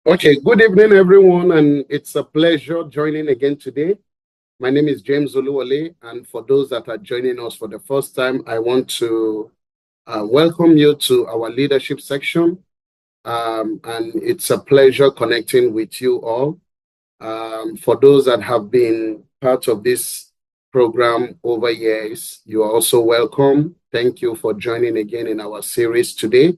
Okay, good evening, everyone, and it's a pleasure joining again today. My name is James Oluwole, and for those that are joining us for the first time, I want to welcome you to our leadership section. And it's a pleasure connecting with you all. For those that have been part of this program over years, you are also welcome. Thank you for joining again in our series today.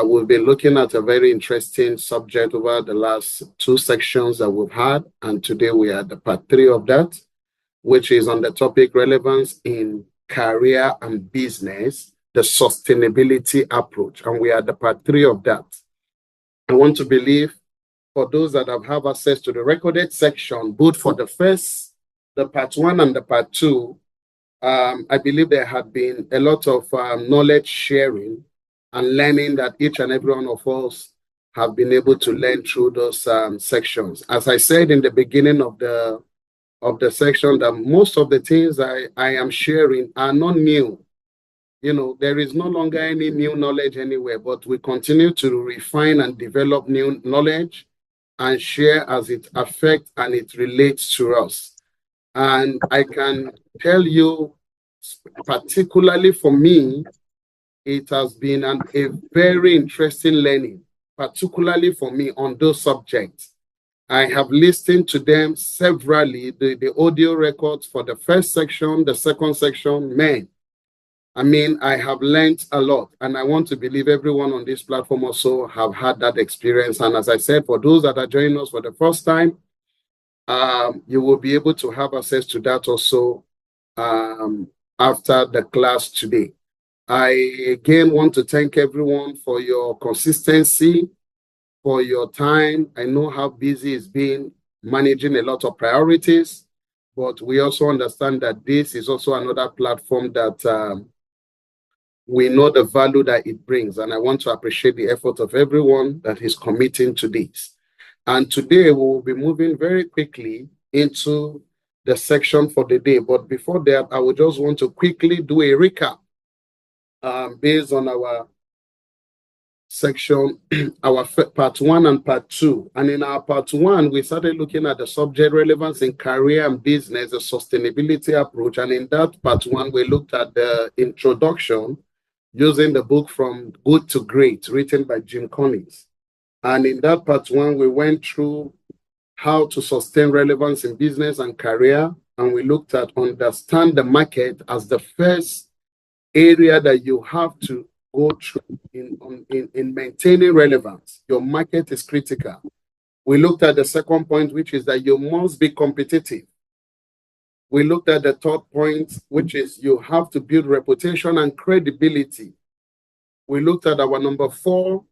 We've been looking at a very interesting subject over the last two sections that we've had, and today we are at the part 3 of that, which is on the topic relevance in career and business, the sustainability approach, and we are at the part 3 of that. I want to believe for those that have access to the recorded section, both for the part 1 and the part 2, I believe there had been a lot of knowledge sharing and learning that each and every one of us have been able to learn through those sections. As I said in the beginning of the section, that most of the things I am sharing are not new. You know, there is no longer any new knowledge anywhere, but we continue to refine and develop new knowledge and share as it affects and it relates to us. And I can tell you, particularly for me, it has been a very interesting learning, particularly for me on those subjects. I have listened to them severally, the audio records for the first section, the second section. Man, I mean, I have learned a lot, and I want to believe everyone on this platform also have had that experience. And as I said, for those that are joining us for the first time, you will be able to have access to that also after the class today. I again want to thank everyone for your consistency, for your time. I know how busy it's been managing a lot of priorities, but we also understand that this is also another platform that we know the value that it brings. And I want to appreciate the effort of everyone that is committing to this. And today we will be moving very quickly into the section for the day. But before that, I would just want to quickly do a recap based on our section, our part 1 and part 2. And in our part 1, we started looking at the subject relevance in career and business, the sustainability approach. And in that part 1, we looked at the introduction using the book From Good to Great, written by Jim Collins. And in that part 1, we went through how to sustain relevance in business and career. And we looked at understand the market as the first area that you have to go through in maintaining relevance. Your market is critical. We looked at the second point, which is that you must be competitive. We looked at the third point, which is you have to build reputation and credibility. We looked at our number 4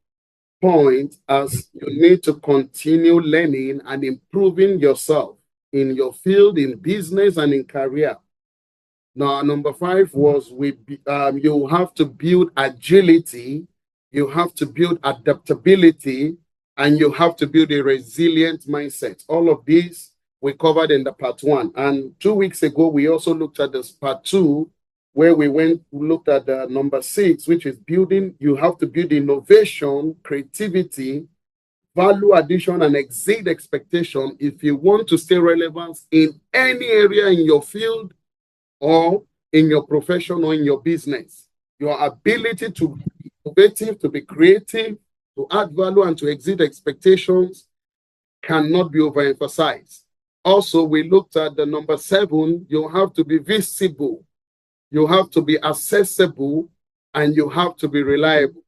point as you need to continue learning and improving yourself in your field, in business, and in career. Now, number 5 was you have to build agility, you have to build adaptability, and you have to build a resilient mindset. All of these we covered in the part 1. And 2 weeks ago, we also looked at this part 2, where we looked at the number 6, which is building. You have to build innovation, creativity, value addition, and exceed expectation if you want to stay relevant in any area in your field, or in your profession, or in your business. Your ability to be innovative, to be creative, to add value, and to exceed expectations cannot be overemphasized. Also, we looked at the number 7, you have to be visible, you have to be accessible, and you have to be reliable.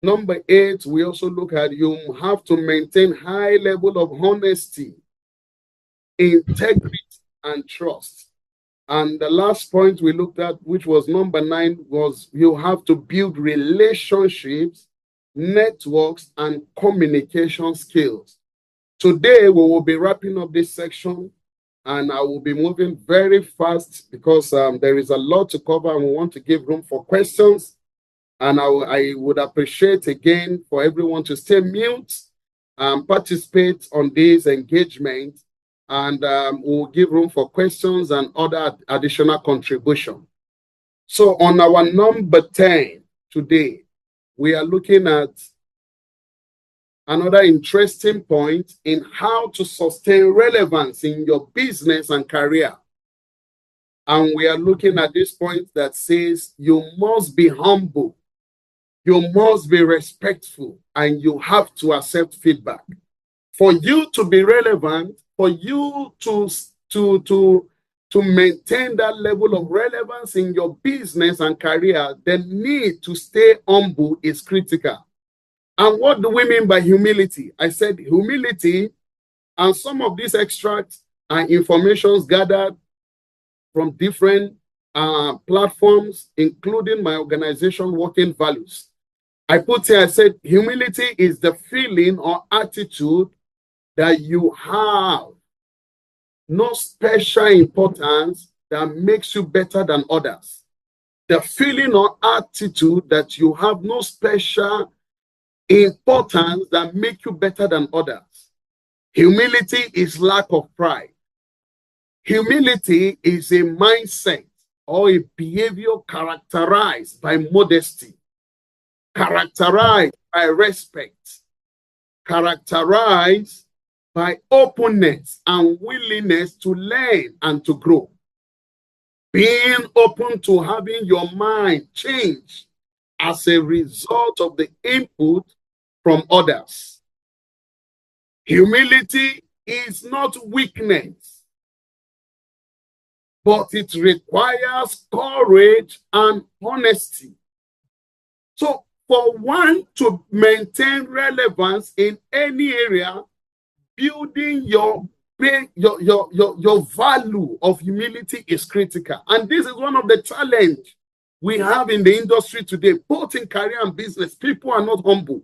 Number 8, we also look at you have to maintain high level of honesty, integrity, and trust. And the last point we looked at, which was number 9, was you have to build relationships, networks, and communication skills. Today, we will be wrapping up this section, and I will be moving very fast because there is a lot to cover, and we want to give room for questions. And I would appreciate again for everyone to stay mute and participate on this engagement. And we'll give room for questions and other additional contribution. So on our number 10 today, we are looking at another interesting point in how to sustain relevance in your business and career. And we are looking at this point that says you must be humble, you must be respectful, and you have to accept feedback. For you to be relevant, for you to maintain that level of relevance in your business and career, the need to stay humble is critical. And what do we mean by humility? I said humility, and some of these extracts are informations gathered from different platforms, including my organization, Working Values. I put here, I said, humility is the feeling or attitude that you have no special importance that makes you better than others. The feeling or attitude that you have no special importance that make you better than others. Humility is lack of pride. Humility is a mindset or a behavior characterized by modesty, characterized by respect, characterized by openness and willingness to learn and to grow. Being open to having your mind change as a result of the input from others. Humility is not weakness, but it requires courage and honesty. So for one to maintain relevance in any area, building your value of humility is critical. And this is one of the challenges we have in the industry today, both in career and business. People are not humble.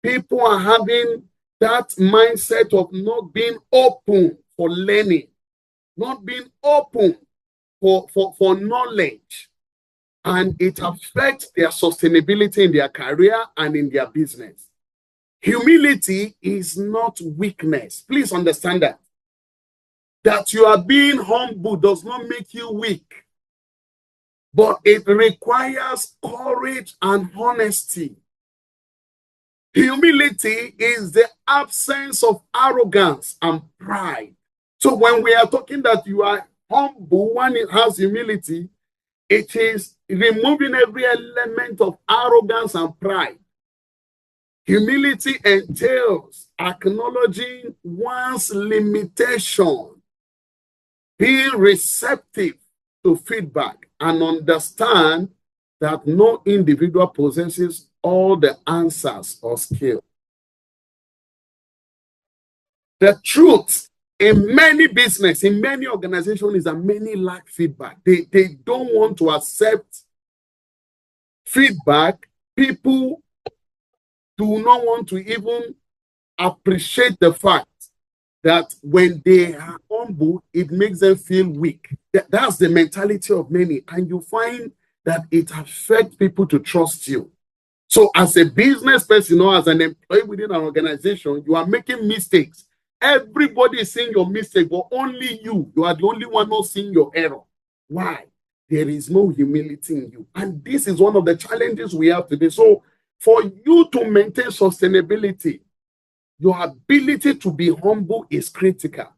People are having that mindset of not being open for learning, not being open for knowledge. And it affects their sustainability in their career and in their business. Humility is not weakness. Please understand that. That you are being humble does not make you weak, but it requires courage and honesty. Humility is the absence of arrogance and pride. So when we are talking that you are humble, one has humility, it is removing every element of arrogance and pride. Humility entails acknowledging one's limitation, being receptive to feedback, and understand that no individual possesses all the answers or skill. The truth in many business, in many organizations, is that many lack feedback. They don't want to accept feedback. People do not want to even appreciate the fact that when they are humble, it makes them feel weak. That's the mentality of many. And you find that it affects people to trust you. So as a business person or as an employee within an organization, you are making mistakes. Everybody is seeing your mistake, but only you. You are the only one not seeing your error. Why? There is no humility in you. And this is one of the challenges we have today. So for you to maintain sustainability, your ability to be humble is critical.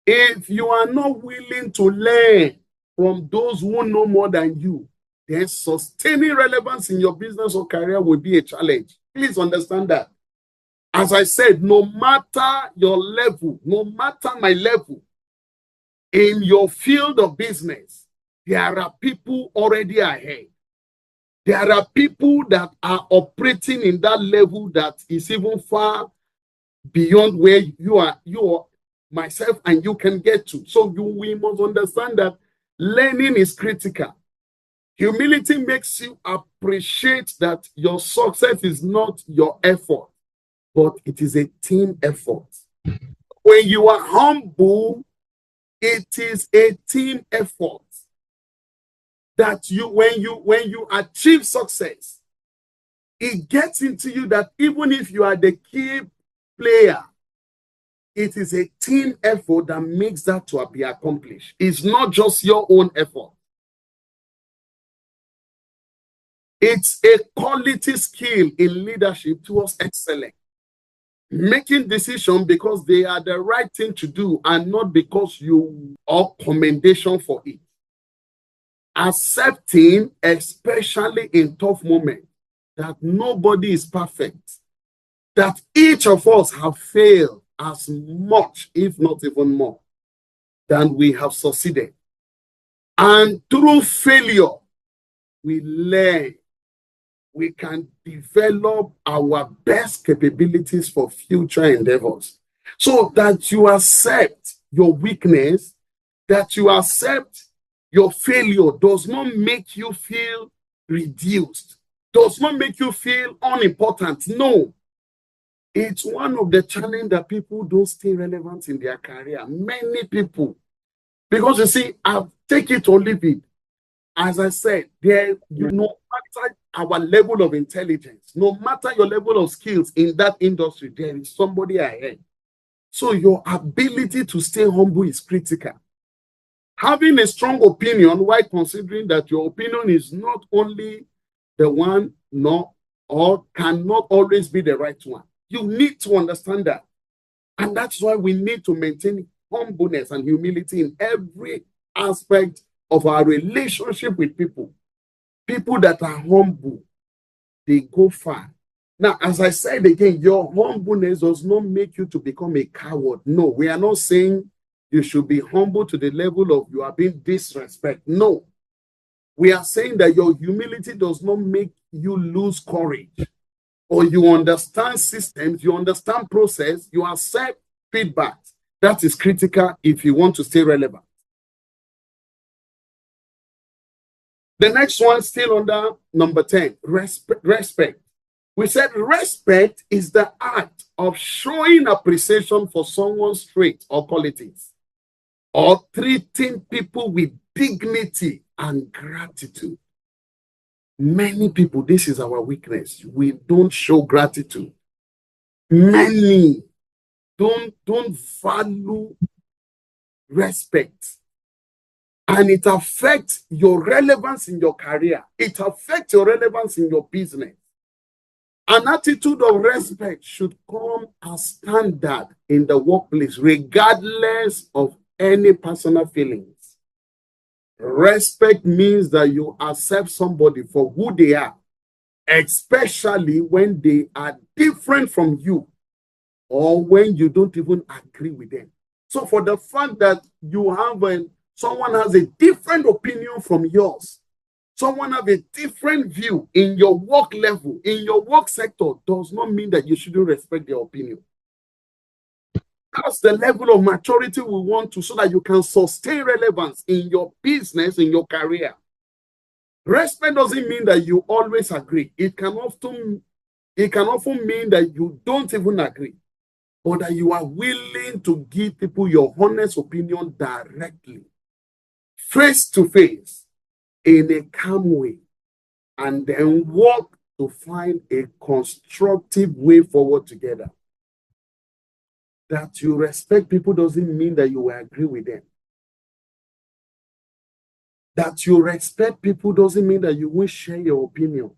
If you are not willing to learn from those who know more than you, then sustaining relevance in your business or career will be a challenge. Please understand that. As I said, no matter your level, no matter my level, in your field of business, there are people already ahead. There are people that are operating in that level that is even far beyond where you are, myself, and you can get to. So we must understand that learning is critical. Humility makes you appreciate that your success is not your effort, but it is a team effort. When you are humble, it is a team effort. That when you achieve success, it gets into you that even if you are the key player, it is a team effort that makes that to be accomplished. It's not just your own effort. It's a quality skill in leadership towards excellence. Making decisions because they are the right thing to do and not because you or commendation for it. Accepting, especially in tough moments, that nobody is perfect, that each of us have failed as much, if not even more, than we have succeeded. And through failure, we learn, we can develop our best capabilities for future endeavors. So that you accept your weakness, that you accept your failure does not make you feel reduced, does not make you feel unimportant. No. It's one of the challenges that people don't stay relevant in their career. Many people, because you see, I've take it or leave it. As I said, no matter our level of intelligence, no matter your level of skills in that industry, there is somebody ahead. So your ability to stay humble is critical. Having a strong opinion while considering that your opinion is not only the one, no, or cannot always be the right one. You need to understand that. And that's why we need to maintain humbleness and humility in every aspect of our relationship with people. People that are humble, they go far. Now, as I said again, your humbleness does not make you to become a coward. No, we are not saying you should be humble to the level of you are being disrespected. No. We are saying that your humility does not make you lose courage, or you understand systems, you understand process, you accept feedback. That is critical if you want to stay relevant. The next one, still under number 10, respect. We said respect is the act of showing appreciation for someone's traits or qualities, or treating people with dignity and gratitude. Many people, this is our weakness. We don't show gratitude. Many don't value respect. And it affects your relevance in your career. It affects your relevance in your business. An attitude of respect should come as standard in the workplace, regardless of any personal feelings. Respect means that you accept somebody for who they are, especially when they are different from you or when you don't even agree with them. So for the fact that you have someone has a different opinion from yours, someone have a different view in your work level, in your work sector, does not mean that you shouldn't respect their opinion. That's the level of maturity we want to, so that you can sustain relevance in your business, in your career. Respect doesn't mean that you always agree. It can often mean that you don't even agree, or that you are willing to give people your honest opinion directly, face to face, in a calm way, and then work to find a constructive way forward together. That you respect people doesn't mean that you will agree with them. That you respect people doesn't mean that you will share your opinion.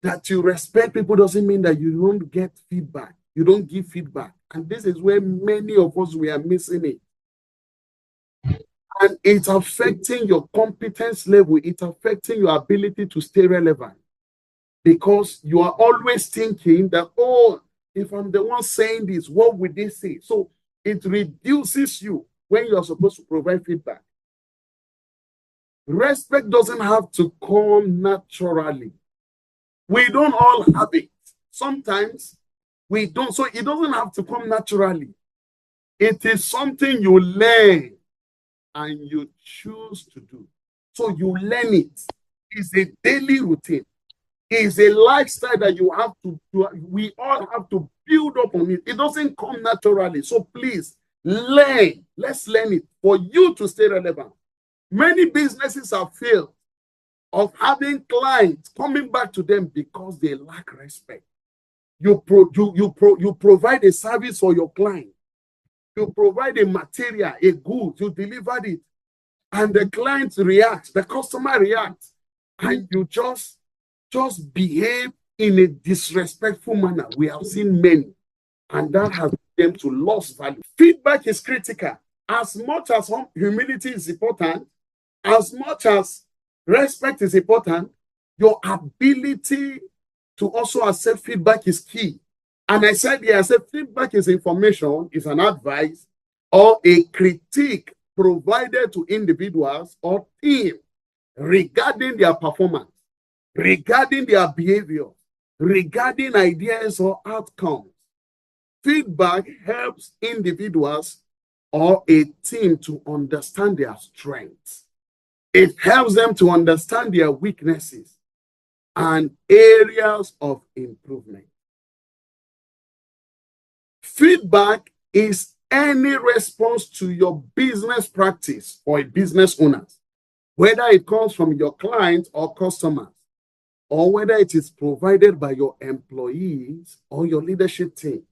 That you respect people doesn't mean that you don't get feedback. You don't give feedback. And this is where many of us, we are missing it. And it's affecting your competence level. It's affecting your ability to stay relevant. Because you are always thinking that, oh, if I'm the one saying this, what would they say? So it reduces you when you're supposed to provide feedback. Respect doesn't have to come naturally. We don't all have it. Sometimes we don't. So it doesn't have to come naturally. It is something you learn and you choose to do. So you learn it. It's a daily routine. It's a lifestyle that you have to do. We all have to build up on it. It doesn't come naturally. So please learn. Let's learn it for you to stay relevant. Many businesses have failed of having clients coming back to them because they lack respect. You provide a service for your client. You provide a material, a good, you deliver it, and the client reacts, the customer reacts, and you just just behave in a disrespectful manner. We have seen many, and that has led them to lose value. Feedback is critical. As much as humility is important, as much as respect is important, your ability to also accept feedback is key. And I said, yeah, I said feedback is information, is an advice, or a critique provided to individuals or team regarding their performance, regarding their behavior, regarding ideas or outcomes. Feedback helps individuals or a team to understand their strengths. It helps them to understand their weaknesses and areas of improvement. Feedback is any response to your business practice or a business owner, whether it comes from your clients or customers, or whether it is provided by your employees or your leadership team.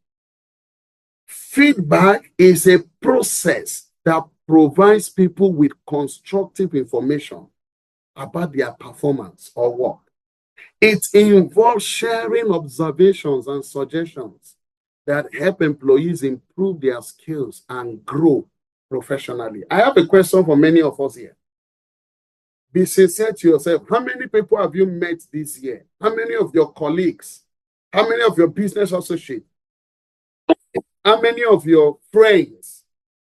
Feedback is a process that provides people with constructive information about their performance or work. It involves sharing observations and suggestions that help employees improve their skills and grow professionally. I have a question for many of us here. Be sincere to yourself. How many people have you met this year? How many of your colleagues? How many of your business associates? How many of your friends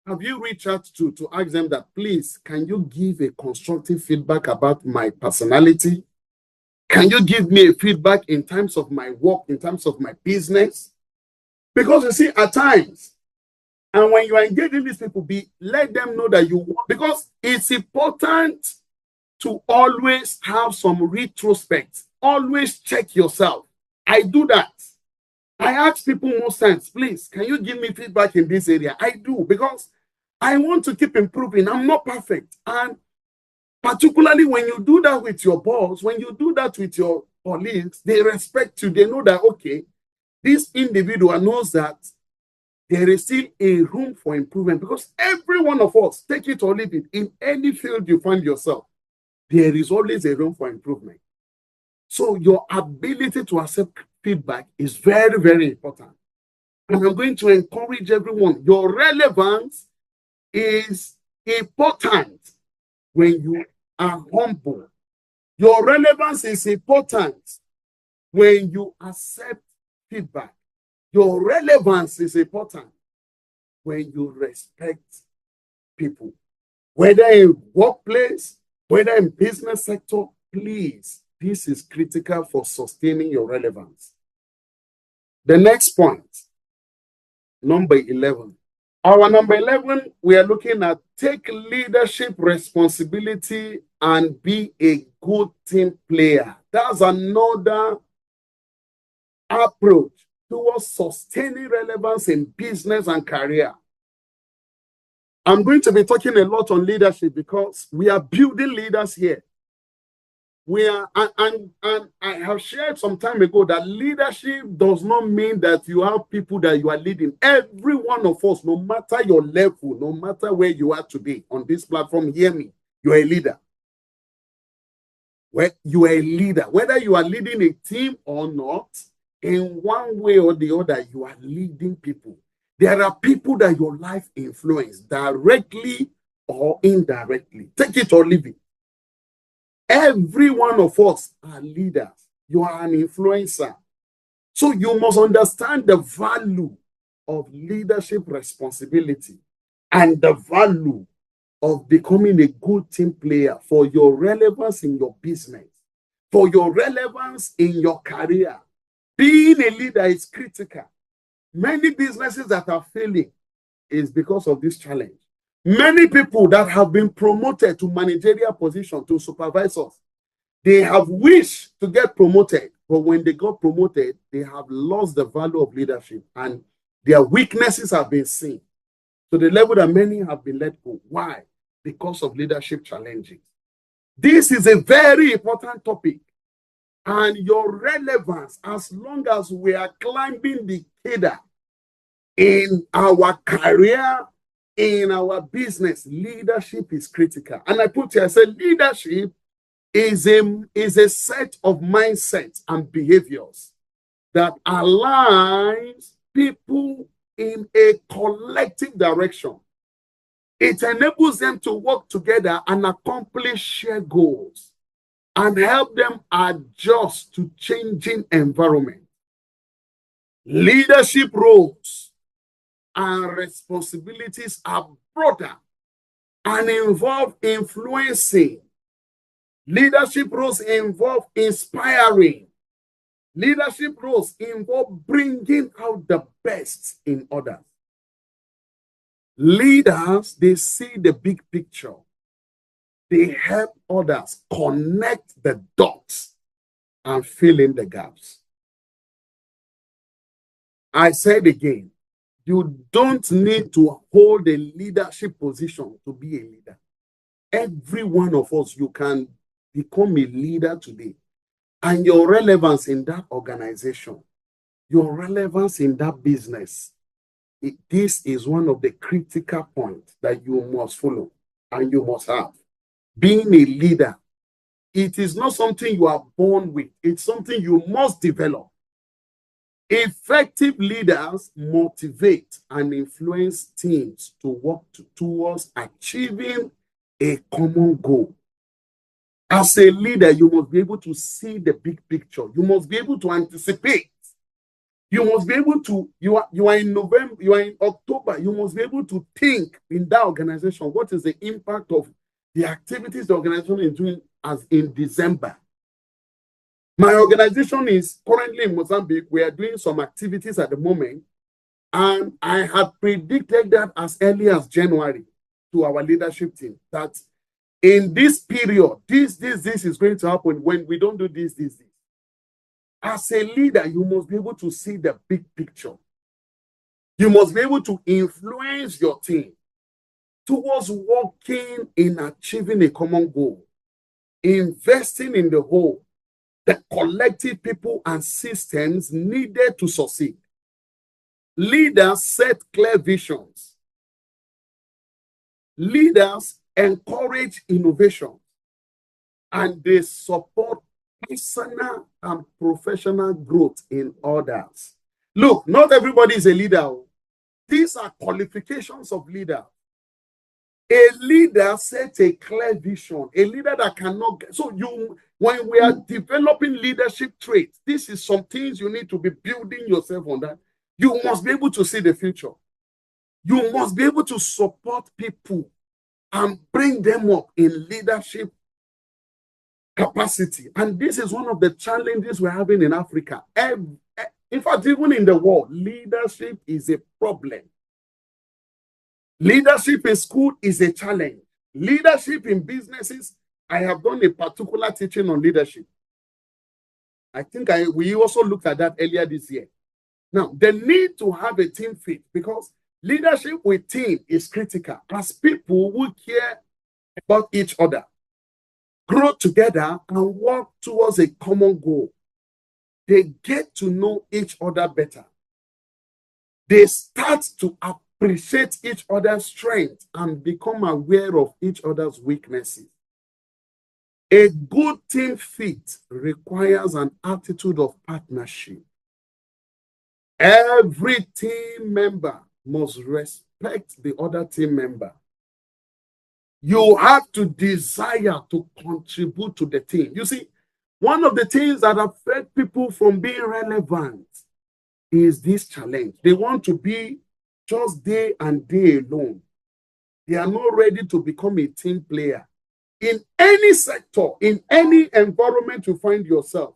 have you reached out to ask them that, please, can you give a constructive feedback about my personality? Can you give me a feedback in terms of my work, in terms of my business? Because you see, at times, and when you are engaging these people, let them know that you want, because it's important to always have some retrospect. Always check yourself. I do that. I ask people most times, please, can you give me feedback in this area? I do, because I want to keep improving. I'm not perfect. And particularly when you do that with your boss, when you do that with your colleagues, they respect you. They know that, okay, this individual knows that there is still a room for improvement, because every one of us, take it or leave it, in any field you find yourself, there is always a room for improvement. So your ability to accept feedback is very, very important. And I'm going to encourage everyone, your relevance is important when you are humble. Your relevance is important when you accept feedback. Your relevance is important when you respect people. Whether in workplace, whether in business sector, please, this is critical for sustaining your relevance. The next point, number 11. Our number 11, we are looking at take leadership responsibility and be a good team player. That's another approach towards sustaining relevance in business and career. I'm going to be talking a lot on leadership because we are building leaders here. We are, and I have shared some time ago that leadership does not mean that you have people that you are leading. Every one of us, no matter your level, no matter where you are today on this platform, hear me, you are a leader. You are a leader. Whether you are leading a team or not, in one way or the other, you are leading people. There are people that your life influence directly or indirectly. Take it or leave it. Every one of us are leaders. You are an influencer. So you must understand the value of leadership responsibility and the value of becoming a good team player for your relevance in your business, for your relevance in your career. Being a leader is critical. Many businesses that are failing is because of this challenge. Many people that have been promoted to managerial position, to supervisors, they have wished to get promoted, but when they got promoted, they have lost the value of leadership and their weaknesses have been seen to the level that many have been let go. Why? Because of leadership challenges. This is a very important topic, and your relevance, as long as we are climbing the ladder in our career, in our business, leadership is critical. And I put here, I said, leadership is a set of mindsets and behaviors that aligns people in a collective direction. It enables them to work together and accomplish shared goals and help them adjust to changing environment. Leadership roles and responsibilities are broader and involve influencing. Leadership roles involve inspiring. Leadership roles involve bringing out the best in others. Leaders, they see the big picture. They help others connect the dots and fill in the gaps. I said again, you don't need to hold a leadership position to be a leader. Every one of us, you can become a leader today. And your relevance in that organization, your relevance in that business, this is one of the critical points that you must follow and you must have. Being a leader, it is not something you are born with. It's something you must develop. Effective leaders motivate and influence teams to work towards achieving a common goal. As a leader, you must be able to see the big picture. You must be able to anticipate. You must be able to, you are in November, you are in October, you must be able to think in that organization, what is the impact of the activities the organization is doing as in December. My organization is currently in Mozambique. We are doing some activities at the moment, and I had predicted that as early as January to our leadership team, that in this period, this is going to happen when we don't do this. As a leader, you must be able to see the big picture. You must be able to influence your team towards working in achieving a common goal, investing in the whole, the collective people and systems needed to succeed. Leaders set clear visions. Leaders encourage innovation, and they support personal and professional growth in others. Look, not everybody is a leader. These are qualifications of leader. A leader sets a clear vision. A leader that cannot get, so when we are developing leadership traits, this is some things you need to be building yourself on that. You must be able to see the future. You must be able to support people and bring them up in leadership capacity. And this is one of the challenges we're having in Africa. In fact, even in the world, leadership is a problem. Leadership in school is a challenge. Leadership in businesses, I have done a particular teaching on leadership. I think we also looked at that earlier this year. Now, the need to have a team fit, because leadership with team is critical as people who care about each other grow together and work towards a common goal. They get to know each other better. They start to appreciate each other's strength and become aware of each other's weaknesses. A good team fit requires an attitude of partnership. Every team member must respect the other team member. You have to desire to contribute to the team. You see, one of the things that affect people from being relevant is this challenge. They want to be just day and day alone. They are not ready to become a team player. In any sector, in any environment you find yourself,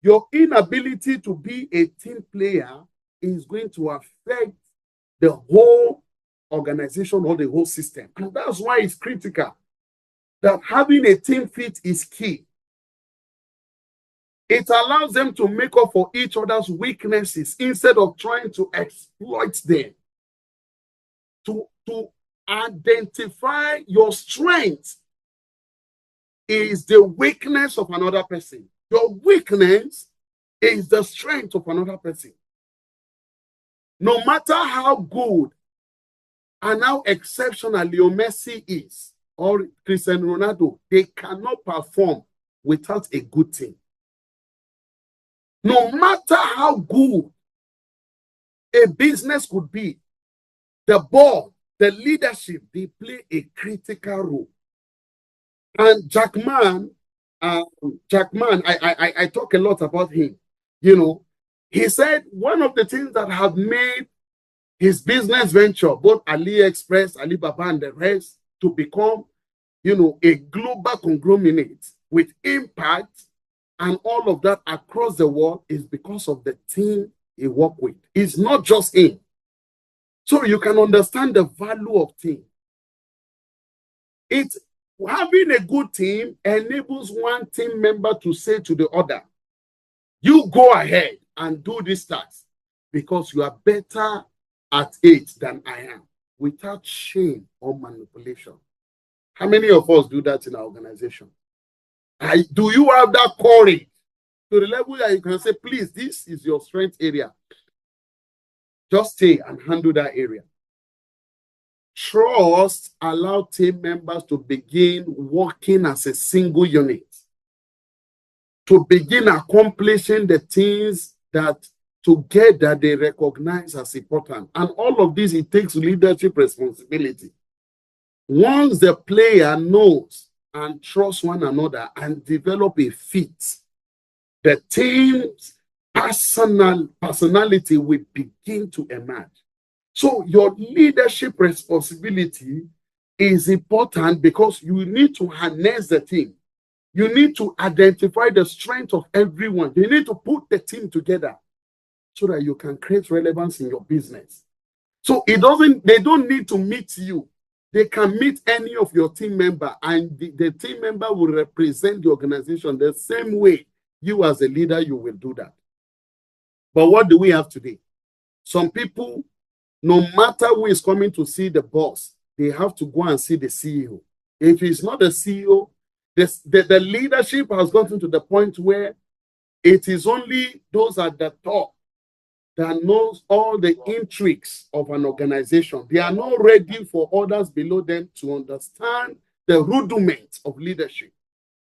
your inability to be a team player is going to affect the whole organization or the whole system. And that's why it's critical that having a team fit is key. It allows them to make up for each other's weaknesses instead of trying to exploit them. To identify your strength is the weakness of another person. Your weakness is the strength of another person. No matter how good and how exceptional Leo Messi is or Cristiano Ronaldo, they cannot perform without a good team. No matter how good a business could be, the board, the leadership, they play a critical role. And Jackman, I talk a lot about him. You know, he said one of the things that have made his business venture, both AliExpress, Alibaba, and the rest, to become, you know, a global conglomerate with impact and all of that across the world is because of the team he worked with. It's not just him. So you can understand the value of team. It's having a good team enables one team member to say to the other, you go ahead and do this task because you are better at it than I am, without shame or manipulation. How many of us do that in our organization? Do you have that courage to the level that you can say, please, this is your strength area. Just stay and handle that area. Trust allows team members to begin working as a single unit, to begin accomplishing the things that together they recognize as important. And all of this, it takes leadership responsibility. Once the player knows and trusts one another and develop a fit, the team's personality will begin to emerge. So your leadership responsibility is important because you need to harness the team. You need to identify the strength of everyone. You need to put the team together so that you can create relevance in your business. So they don't need to meet you. They can meet any of your team member, and the team member will represent the organization the same way you as a leader, you will do that. But what do we have today? Some people, no matter who is coming to see the boss, they have to go and see the CEO. If it's not the CEO, the leadership has gotten to the point where it is only those at the top that knows all the intrigues of an organization. They are not ready for others below them to understand the rudiments of leadership.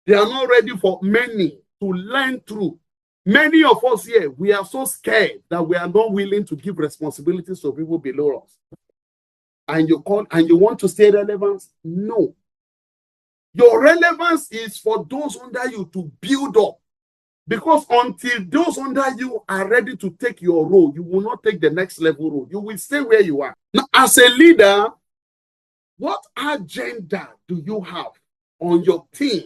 They are not ready for many to learn through. Many of us here, we are so scared that we are not willing to give responsibilities to people below us. And you want to stay relevant? No. Your relevance is for those under you to build up. Because until those under you are ready to take your role, you will not take the next level role. You will stay where you are. Now, as a leader, what agenda do you have on your team?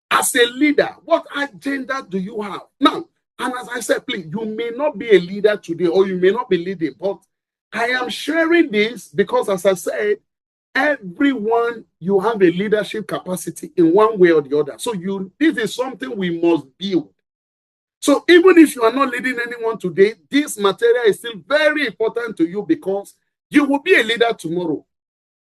As a leader, what agenda do you have? Now, and as I said, please, you may not be a leader today or you may not be leading, but I am sharing this because, as I said, everyone, you have a leadership capacity in one way or the other. So this is something we must build. So even if you are not leading anyone today, this material is still very important to you because you will be a leader tomorrow.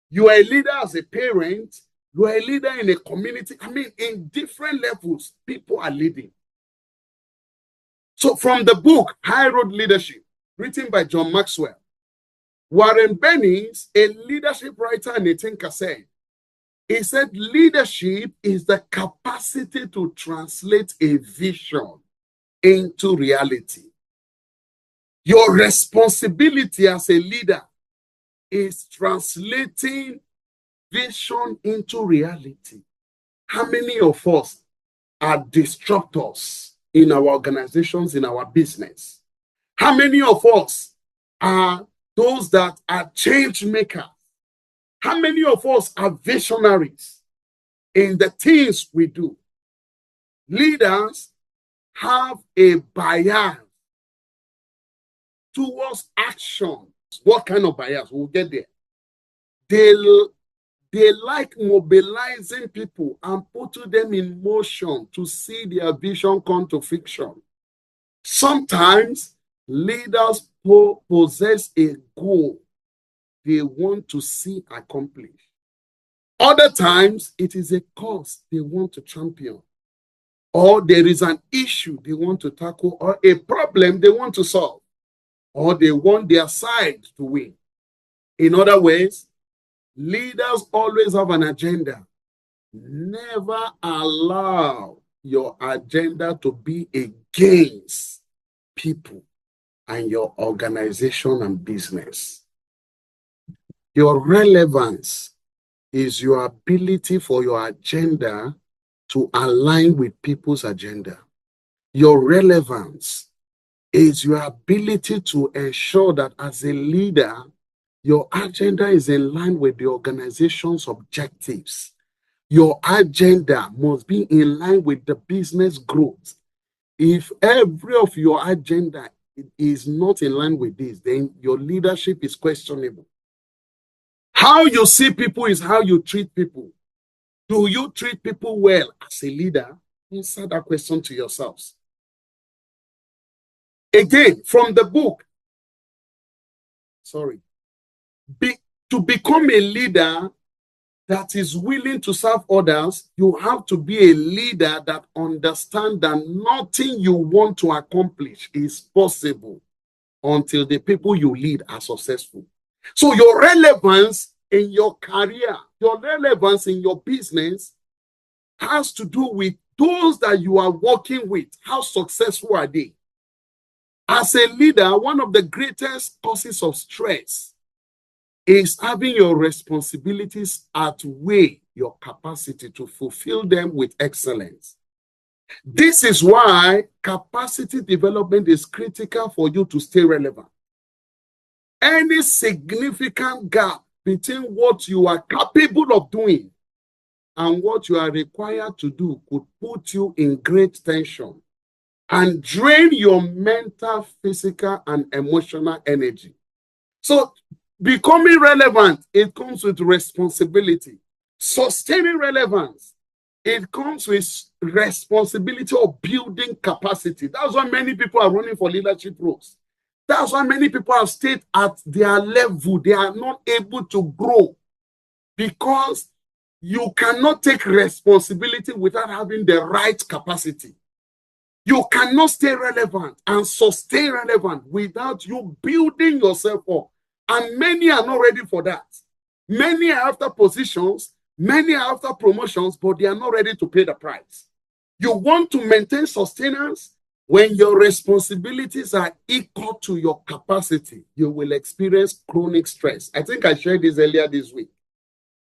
You are a leader as a parent. You are a leader in a community. I mean, in different levels, people are leading. So from the book, High Road Leadership, written by John Maxwell, Warren Bennis, a leadership writer and a thinker, said, he said, leadership is the capacity to translate a vision into reality. Your responsibility as a leader is translating vision into reality. How many of us are disruptors in our organizations, in our business? How many of us are those that are change makers? How many of us are visionaries in the things we do? Leaders have a bias towards action. What kind of bias? We'll get there. They like mobilizing people and putting them in motion to see their vision come to fruition. Sometimes leaders possess a goal they want to see accomplished. Other times, it is a cause they want to champion. Or there is an issue they want to tackle, or a problem they want to solve, or they want their side to win. In other words, leaders always have an agenda. Never allow your agenda to be against people and your organization and business. Your relevance is your ability for your agenda to align with people's agenda. Your relevance is your ability to ensure that as a leader, your agenda is in line with the organization's objectives. Your agenda must be in line with the business growth. If every of your agenda is not in line with this, then your leadership is questionable. How you see people is how you treat people. Do you treat people well as a leader? Answer that question to yourselves. Again, from the book, to become a leader that is willing to serve others, you have to be a leader that understands that nothing you want to accomplish is possible until the people you lead are successful. So your relevance in your career, your relevance in your business has to do with those that you are working with. How successful are they? As a leader, one of the greatest causes of stress is having your responsibilities outweigh your capacity to fulfill them with excellence. This is why capacity development is critical for you to stay relevant. Any significant gap between what you are capable of doing and what you are required to do could put you in great tension and drain your mental, physical, and emotional energy. So becoming relevant, it comes with responsibility. Sustaining relevance, it comes with responsibility of building capacity. That's why many people are running for leadership roles. That's why many people have stayed at their level. They are not able to grow because you cannot take responsibility without having the right capacity. You cannot stay relevant and sustain relevant without you building yourself up. And many are not ready for that. Many are after positions, many are after promotions, but they are not ready to pay the price. You want to maintain sustenance when your responsibilities are equal to your capacity. You will experience chronic stress. I think I shared this earlier this week.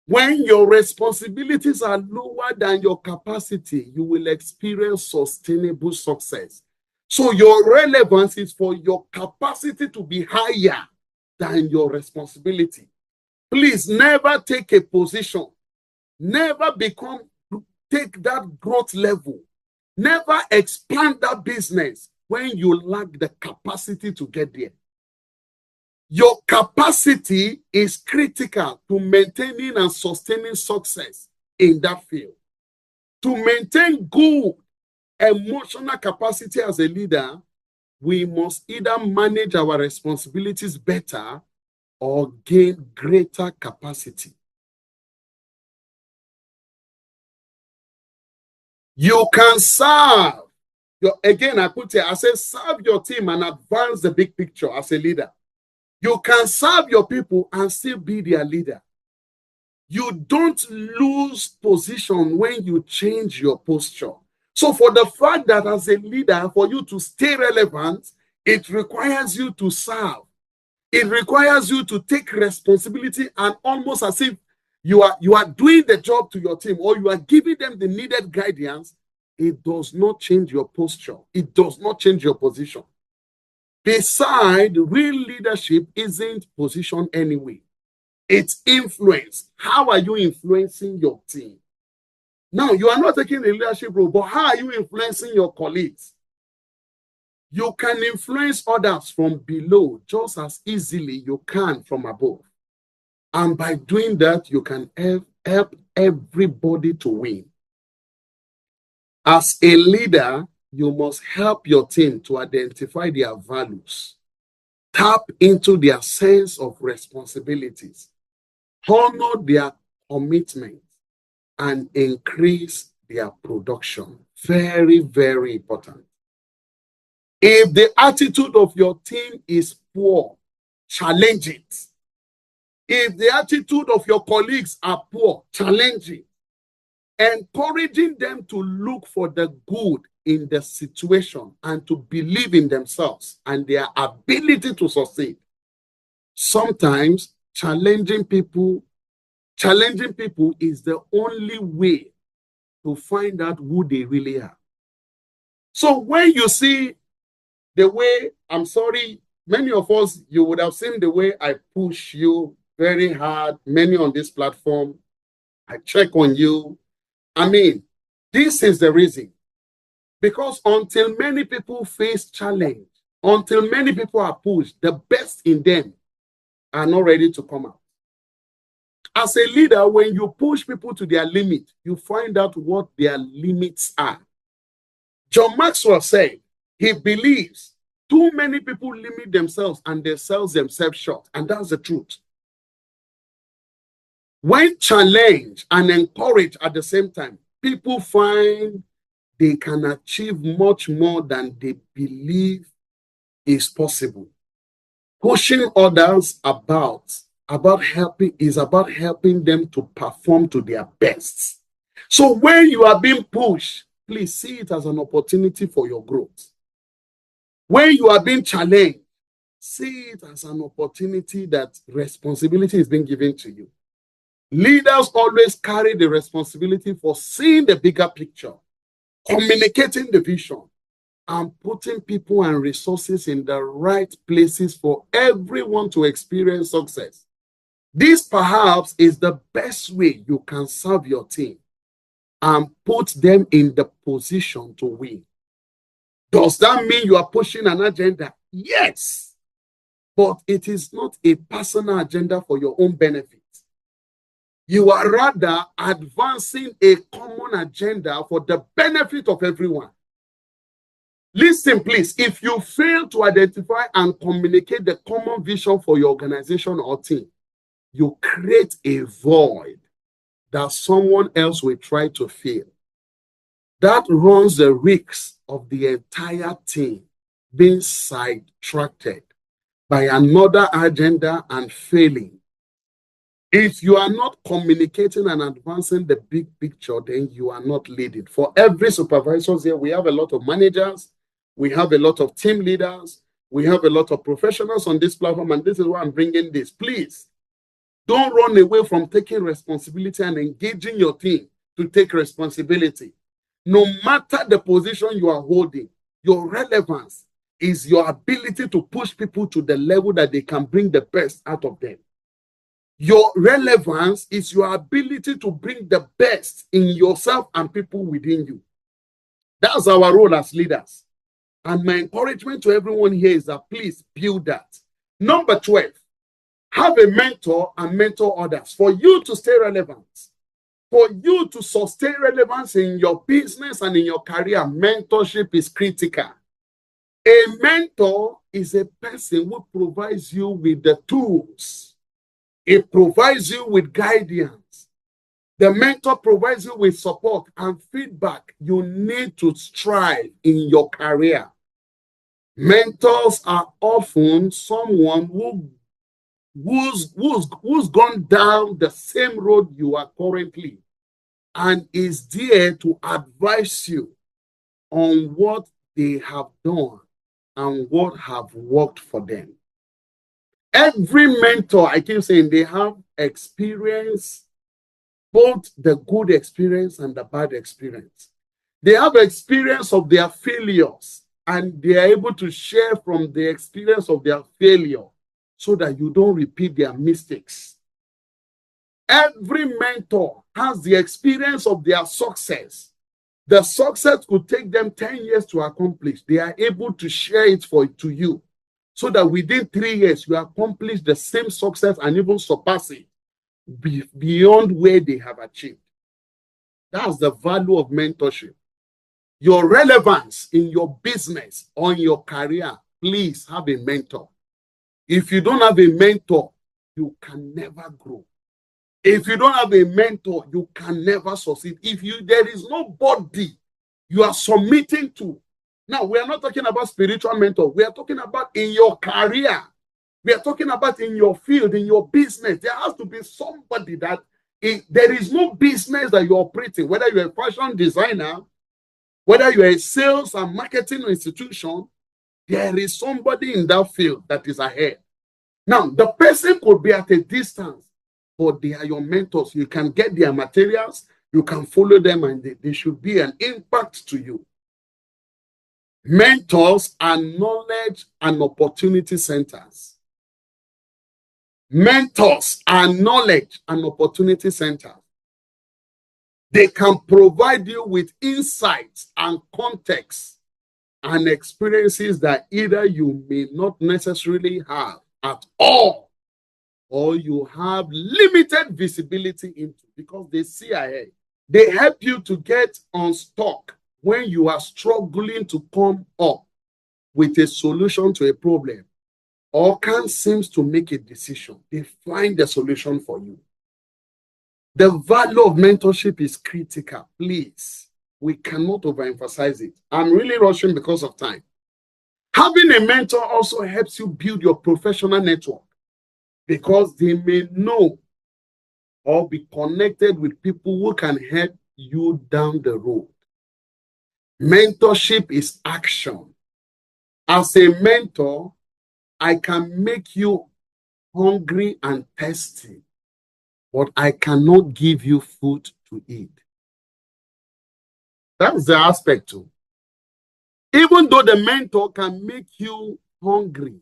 When your responsibilities are lower than your capacity, you will experience sustainable success. So your relevance is for your capacity to be higher than your responsibility. Please never take a position. Never take that growth level. Never expand that business when you lack the capacity to get there. Your capacity is critical to maintaining and sustaining success in that field. To maintain good emotional capacity as a leader, we must either manage our responsibilities better or gain greater capacity. You can serve. Again, I put here, I say serve your team and advance the big picture as a leader. You can serve your people and still be their leader. You don't lose position when you change your posture. So for the fact that as a leader, for you to stay relevant, it requires you to serve. It requires you to take responsibility and almost as if you are doing the job to your team or you are giving them the needed guidance. It does not change your posture. It does not change your position. Besides, real leadership isn't position anyway. It's influence. How are you influencing your team? Now, you are not taking the leadership role, but how are you influencing your colleagues? You can influence others from below just as easily you can from above. And by doing that, you can help everybody to win. As a leader, you must help your team to identify their values, tap into their sense of responsibilities, honor their commitment, and increase their production. Very, very important. If the attitude of your team is poor, challenge it. If the attitude of your colleagues are poor, challenge it. encouraging them to look for the good in the situation and to believe in themselves and their ability to succeed. Sometimes challenging people is the only way to find out who they really are. So when you see the way, I'm sorry, many of us, you would have seen the way I push you very hard, many on this platform. I check on you. I mean, this is the reason. Because until many people face challenge, until many people are pushed, the best in them are not ready to come out. As a leader, when you push people to their limit, you find out what their limits are. John Maxwell said he believes too many people limit themselves and they sell themselves short. And that's the truth. When challenged and encouraged at the same time, people find they can achieve much more than they believe is possible. Pushing others about helping them to perform to their best. So when you are being pushed, please see it as an opportunity for your growth. When you are being challenged, see it as an opportunity that responsibility is being given to you. Leaders always carry the responsibility for seeing the bigger picture, communicating the vision, and putting people and resources in the right places for everyone to experience success. This perhaps is the best way you can serve your team and put them in the position to win. Does that mean you are pushing an agenda? Yes, but it is not a personal agenda for your own benefit. You are rather advancing a common agenda for the benefit of everyone. Listen, please, if you fail to identify and communicate the common vision for your organization or team, you create a void that someone else will try to fill. That runs the risk of the entire team being sidetracked by another agenda and failing. If you are not communicating and advancing the big picture, then you are not leading. For every supervisor here, we have a lot of managers, we have a lot of team leaders, we have a lot of professionals on this platform, and this is why I'm bringing this. Please, don't run away from taking responsibility and engaging your team to take responsibility. No matter the position you are holding, your relevance is your ability to push people to the level that they can bring the best out of them. Your relevance is your ability to bring the best in yourself and people within you. That's our role as leaders. And my encouragement to everyone here is that please build that. Number 12, have a mentor and mentor others. For you to stay relevant, for you to sustain relevance in your business and in your career, mentorship is critical. A mentor is a person who provides you with the tools. It provides you with guidance. The mentor provides you with support and feedback you need to strive in your career. Mentors are often someone who's gone down the same road you are currently and is there to advise you on what they have done and what have worked for them. Every mentor, I keep saying, they have experience, both the good experience and the bad experience. They have experience of their failures, and they are able to share from the experience of their failure so that you don't repeat their mistakes. Every mentor has the experience of their success. The success could take them 10 years to accomplish. They are able to share it to you, so that within 3 years, you accomplish the same success and even surpass it beyond where they have achieved. That's the value of mentorship. Your relevance in your business or in your career, please have a mentor. If you don't have a mentor, you can never grow. If you don't have a mentor, you can never succeed. There is nobody you are submitting to. Now, we are not talking about spiritual mentor. We are talking about in your career. We are talking about in your field, in your business. There has to be somebody that There is no business that you're operating, whether you're a fashion designer, whether you're a sales and marketing institution, there is somebody in that field that is ahead. Now, the person could be at a distance, but they are your mentors. You can get their materials, you can follow them, and they should be an impact to you. Mentors are knowledge and opportunity centers. Mentors are knowledge and opportunity centers. They can provide you with insights and context and experiences that either you may not necessarily have at all, or you have limited visibility into, because they see ahead. They help you to get unstuck when you are struggling to come up with a solution to a problem or can't seem to make a decision. They find the solution for you. The value of mentorship is critical. Please, we cannot overemphasize it. I'm really rushing because of time. Having a mentor also helps you build your professional network, because they may know or be connected with people who can help you down the road. Mentorship is action. As a mentor, I can make you hungry and thirsty, but I cannot give you food to eat. That's the aspect too. Even though the mentor can make you hungry,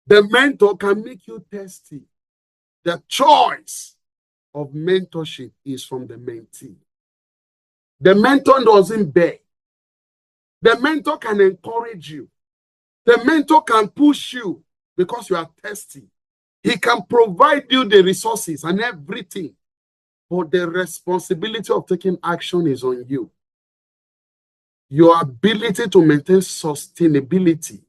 the mentor can make you thirsty, the choice of mentorship is from the mentee. The mentor doesn't beg. The mentor can encourage you. The mentor can push you because you are thirsty. He can provide you the resources and everything, but the responsibility of taking action is on you. Your ability to maintain sustainability,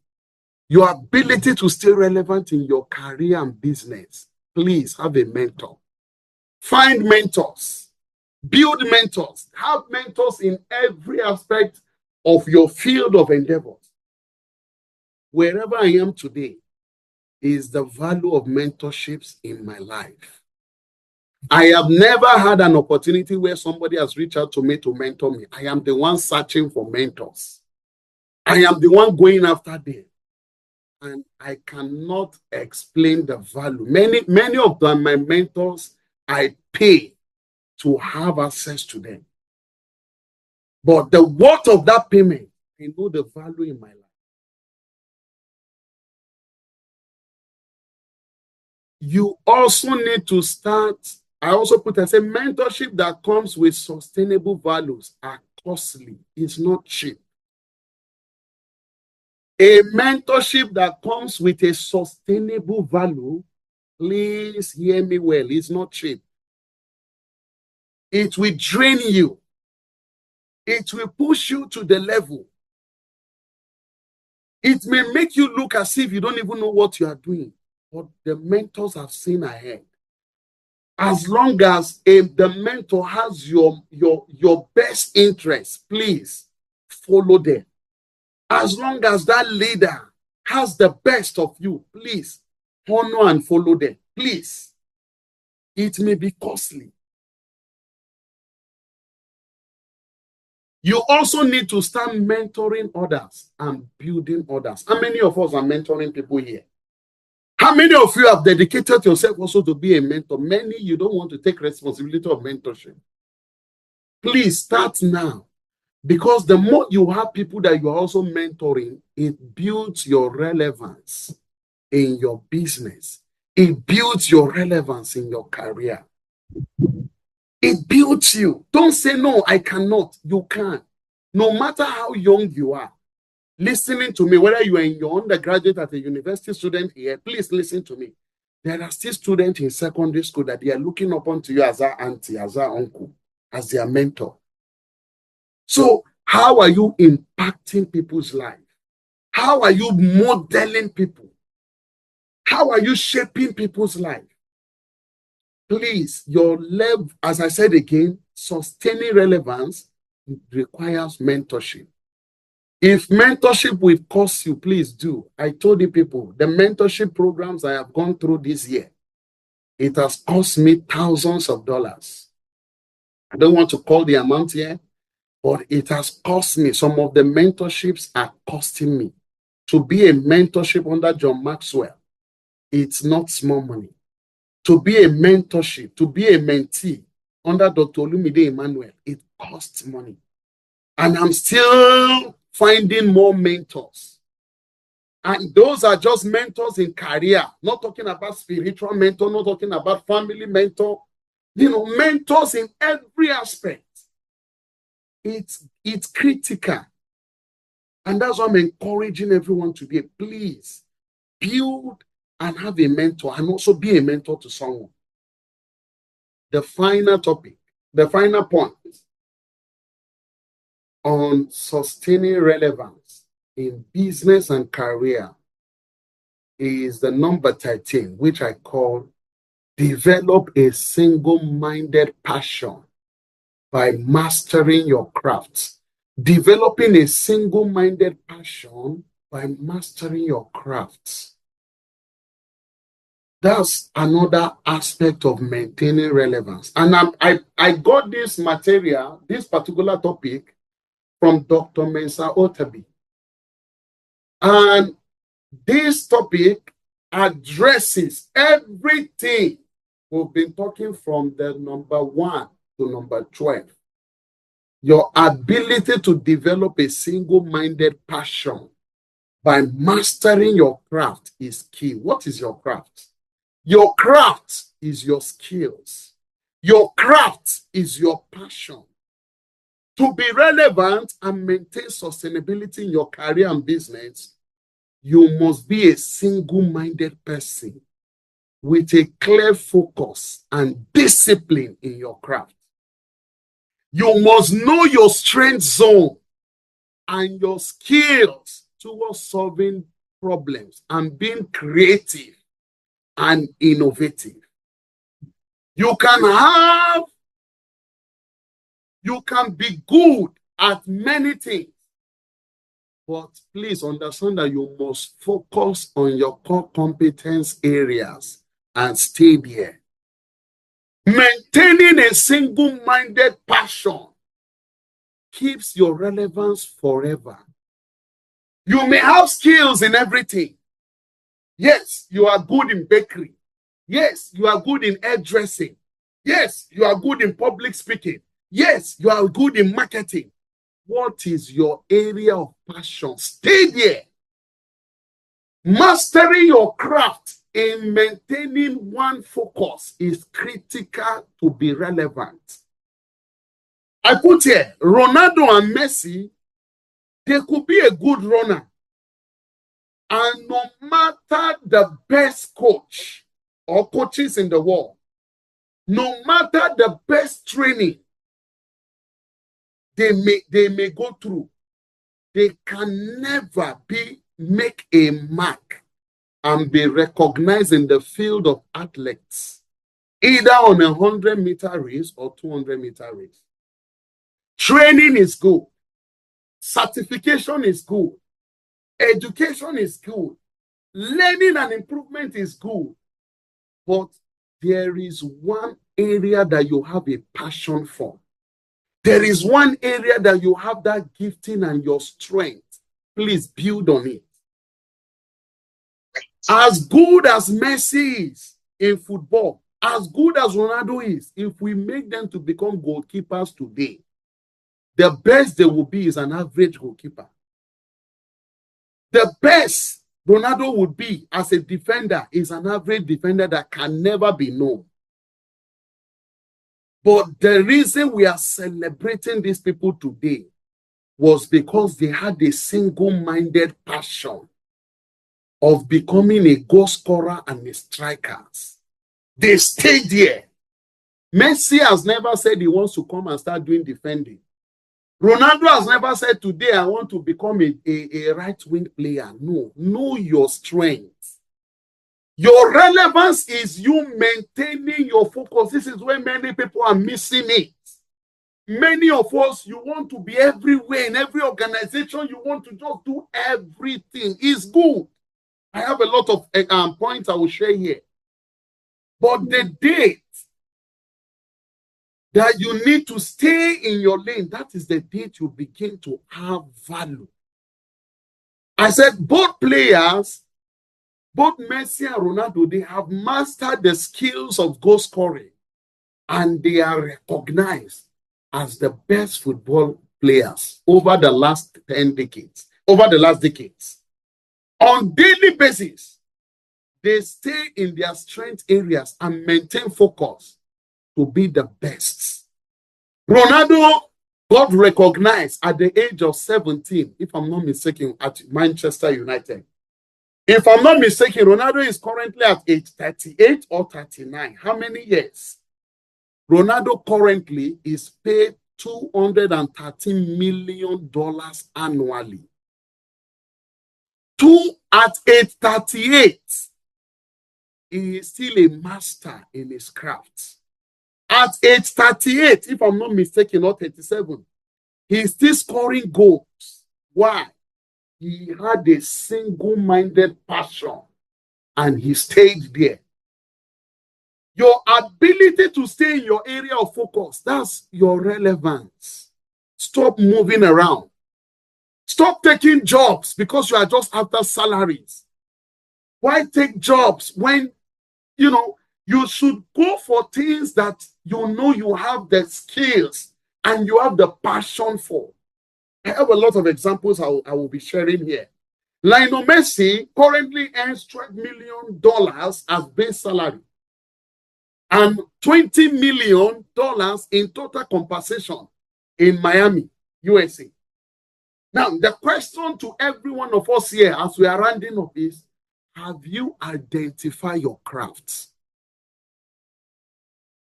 your ability to stay relevant in your career and business. Please have a mentor. Find mentors. Build mentors. Have mentors in every aspect of your field of endeavors. Wherever I am today is the value of mentorships in my life. I have never had an opportunity where somebody has reached out to me to mentor me. I am the one searching for mentors. I am the one going after them. And I cannot explain the value. Many of them, my mentors, I pay to have access to them. But the worth of that payment, I know the value in my life. You also need to start, I also put as a mentorship that comes with sustainable values are costly. It's not cheap. A mentorship that comes with a sustainable value, please hear me well, it's not cheap. It will drain you. It will push you to the level. It may make you look as if you don't even know what you are doing. But the mentors have seen ahead. As long as the mentor has your best interest, please follow them. As long as that leader has the best of you, please honor and follow them. Please. It may be costly. You also need to start mentoring others and building others. How many of us are mentoring people here? How many of you have dedicated yourself also to be a mentor? Many, you don't want to take responsibility of mentorship. Please start now. Because the more you have people that you are also mentoring, it builds your relevance in your business. It builds your relevance in your career. It builds you. Don't say, no, I cannot. You can. No matter how young you are. Listening to me, whether you are in your undergraduate at a university student here, please listen to me. There are still students in secondary school that they are looking upon to you as our auntie, as our uncle, as their mentor. So how are you impacting people's life? How are you modeling people? How are you shaping people's life? Please, your level, as I said again, sustaining relevance requires mentorship. If mentorship will cost you, please do. I told you people, the mentorship programs I have gone through this year, It has cost me thousands of dollars. I don't want to call the amount here, but it has cost me. Some of the mentorships are costing me. To be a mentorship under John Maxwell, it's not small money. To be a mentorship, to be a mentee under Dr. Olumide Emmanuel, it costs money. And I'm still finding more mentors. And those are just mentors in career, not talking about spiritual mentor, not talking about family mentor, mentors in every aspect. It's critical. And that's why I'm encouraging everyone today. Please build and have a mentor, and also be a mentor to someone. The final topic, the final point on sustaining relevance in business and career is the number 13, which I call develop a single-minded passion by mastering your craft. Developing a single-minded passion by mastering your crafts. That's another aspect of maintaining relevance. And I got this material, this particular topic, from Dr. Mensa Otabi. And this topic addresses everything we've been talking from the number 1 to number 12. Your ability to develop a single-minded passion by mastering your craft is key. What is your craft? Your craft is your skills. Your craft is your passion. To be relevant and maintain sustainability in your career and business, you must be a single-minded person with a clear focus and discipline in your craft. You must know your strength zone and your skills towards solving problems and being creative and innovative. You can be good at many things, but please understand that you must focus on your core competence areas and stay there. Maintaining a single-minded passion keeps your relevance forever. You may have skills in everything. Yes, you are good in bakery. Yes, you are good in hairdressing. Yes, you are good in public speaking. Yes, you are good in marketing. What is your area of passion? Stay there. Mastering your craft in maintaining one focus is critical to be relevant. I put here, Ronaldo and Messi, they could be a good runner. And no matter the best coach or coaches in the world, no matter the best training they may go through, they can never make a mark and be recognized in the field of athletes, either on a 100-meter race or 200-meter race. Training is good. Certification is good. Education is good. Learning and improvement is good. But there is one area that you have a passion for. There is one area that you have that gifting and your strength. Please build on it. As good as Messi is in football, as good as Ronaldo is, if we make them to become goalkeepers today, the best they will be is an average goalkeeper. The best Ronaldo would be as a defender is an average defender that can never be known. But the reason we are celebrating these people today was because they had a single-minded passion of becoming a goal scorer and a striker. They stayed there. Messi has never said he wants to come and start doing defending. Ronaldo has never said, today I want to become a right-wing player. No, know your strength. Your relevance is you maintaining your focus. This is where many people are missing it. Many of us, you want to be everywhere in every organization. You want to just do everything. It's good. I have a lot of points I will share here. But the date that you need to stay in your lane, that is the date you begin to have value. I said both players, both Messi and Ronaldo, they have mastered the skills of goal scoring, and they are recognized as the best football players over the last 10 decades, over the last decades. On daily basis, they stay in their strength areas and maintain focus to be the best. Ronaldo got recognized at the age of 17, if I'm not mistaken, at Manchester United. If I'm not mistaken, Ronaldo is currently at age 38 or 39. How many years? Ronaldo currently is paid $213 million annually. At age 38, he is still a master in his craft. At age 38, if I'm not mistaken, or 37, he is still scoring goals. Why? He had a single-minded passion and he stayed there. Your ability to stay in your area of focus, that's your relevance. Stop moving around. Stop taking jobs because you are just after salaries. Why take jobs when, you should go for things that you have the skills and you have the passion for. I have a lot of examples I will be sharing here. Lionel Messi currently earns $12 million as base salary and $20 million in total compensation in Miami, USA. Now, the question to every one of us here as we are rounding up is, have you identified your crafts?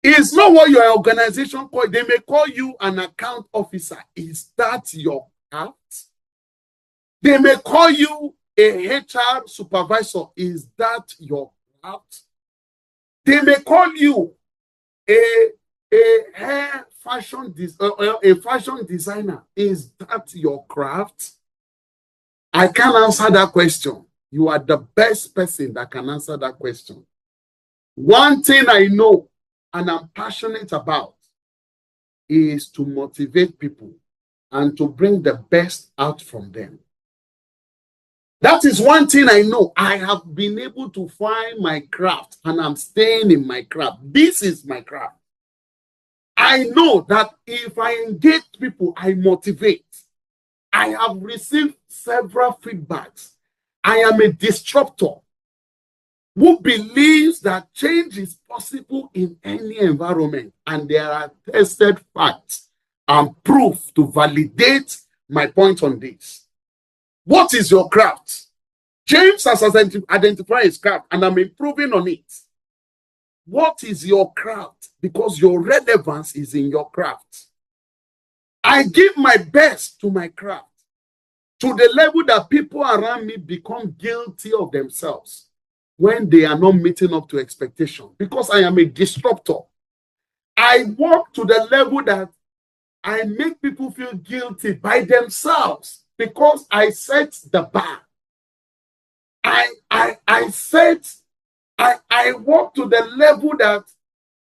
It's not what your organization call. They may call you an account officer. Is that your craft? They may call you a HR supervisor. Is that your craft? They may call you a fashion designer. Is that your craft? I can't answer that question. You are the best person that can answer that question. One thing I know and I'm passionate about is to motivate people and to bring the best out from them. That is one thing I know. I have been able to find my craft and I'm staying in my craft. This is my craft. I know that if I engage people, I motivate. I have received several feedbacks. I am a disruptor who believes that change is possible in any environment, and there are tested facts and proof to validate my point on this. What is your craft? James has identified his craft, and I'm improving on it. What is your craft? Because your relevance is in your craft. I give my best to my craft to the level that people around me become guilty of themselves when they are not meeting up to expectation, because I am a disruptor. I work to the level that I make people feel guilty by themselves because I set the bar. I work to the level that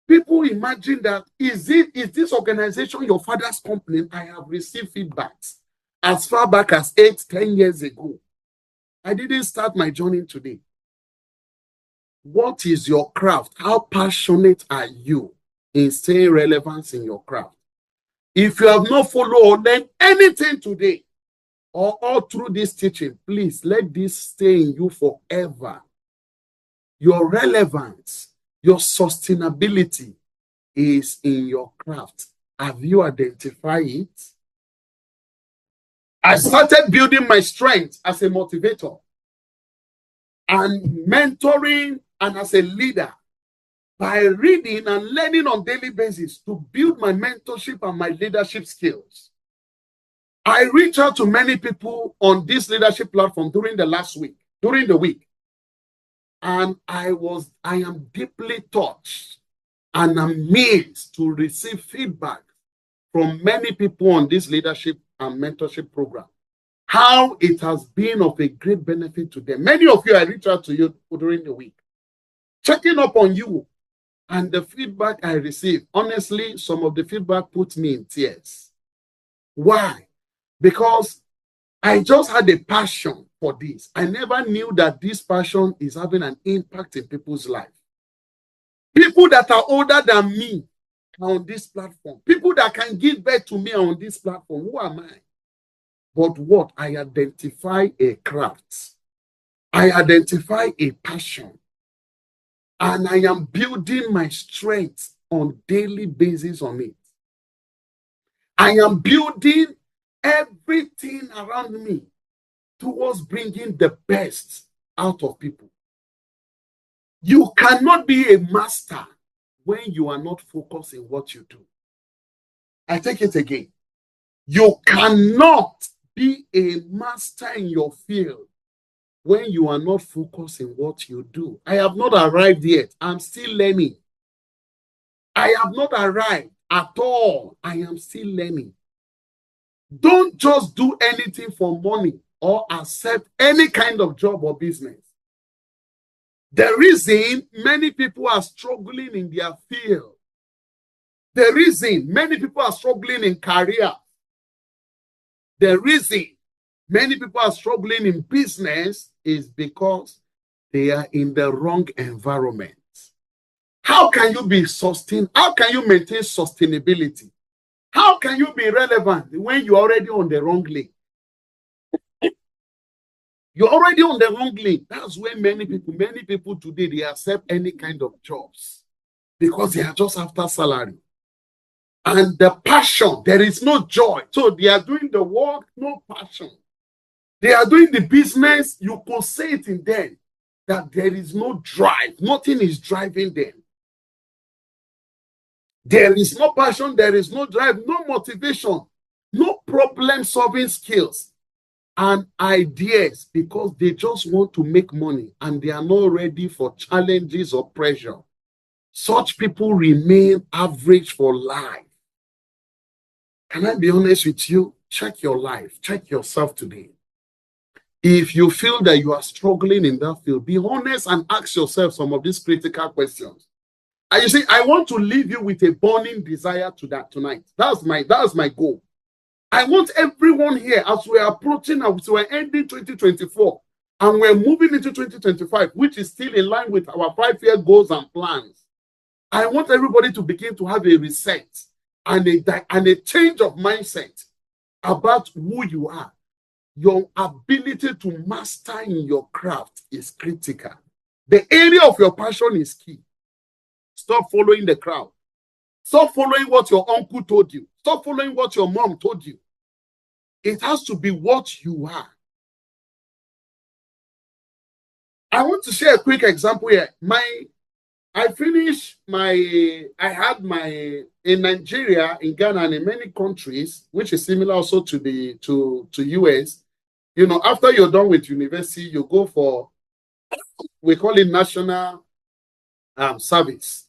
people imagine that is this organization your father's company? I have received feedbacks as far back as 8-10 years ago. I didn't start my journey today. What is your craft? How passionate are you in staying relevant in your craft? If you have not followed or learned anything today or all through this teaching, please let this stay in you forever. Your relevance, your sustainability is in your craft. Have you identified it? I started building my strength as a motivator and mentoring and as a leader by reading and learning on a daily basis to build my mentorship and my leadership skills. I reached out to many people on this leadership platform during the week. And I am deeply touched and amazed to receive feedback from many people on this leadership and mentorship program, how it has been of a great benefit to them. Many of you, I reached out to you during the week, checking up on you And the feedback I received, honestly, some of the feedback put me in tears. Why? Because I just had a passion for this. I never knew that this passion is having an impact in people's life. People that are older than me are on this platform. People that can give birth to me are on this platform. Who am I? But what? I identify a craft. I identify a passion. And I am building my strength on daily basis on it. I am building everything around me towards bringing the best out of people. You cannot be a master when you are not focused in what you do. I take it again. You cannot be a master in your field when you are not focused in what you do. I have not arrived yet. I'm still learning. I have not arrived at all. I am still learning. Don't just do anything for money or accept any kind of job or business. The reason many people are struggling in their field, the reason many people are struggling in career, the reason many people are struggling in business is because they are in the wrong environment. How can you be sustained? How can you maintain sustainability? How can you be relevant when you're already on the wrong lane? You're already on the wrong lane. That's where many people today, they accept any kind of jobs because they are just after salary. And the passion, there is no joy. So they are doing the work, no passion. They are doing the business, you could say it in them, that there is no drive. Nothing is driving them. There is no passion, there is no drive, no motivation, no problem-solving skills and ideas because they just want to make money and they are not ready for challenges or pressure. Such people remain average for life. Can I be honest with you? Check your life. Check yourself today. If you feel that you are struggling in that field, be honest and ask yourself some of these critical questions. And you see, I want to leave you with a burning desire to that tonight. That's my goal. I want everyone here, as we're approaching, as we're ending 2024, and we're moving into 2025, which is still in line with our 5-year goals and plans. I want everybody to begin to have a reset and a change of mindset about who you are. Your ability to master in your craft is critical. The area of your passion is key. Stop following the crowd. Stop following what your uncle told you. Stop following what your mom told you. It has to be what you are. I want to share a quick example here. In Nigeria, in Ghana, and in many countries, which is similar also to the US. You know, after you're done with university, you go for, we call it national service.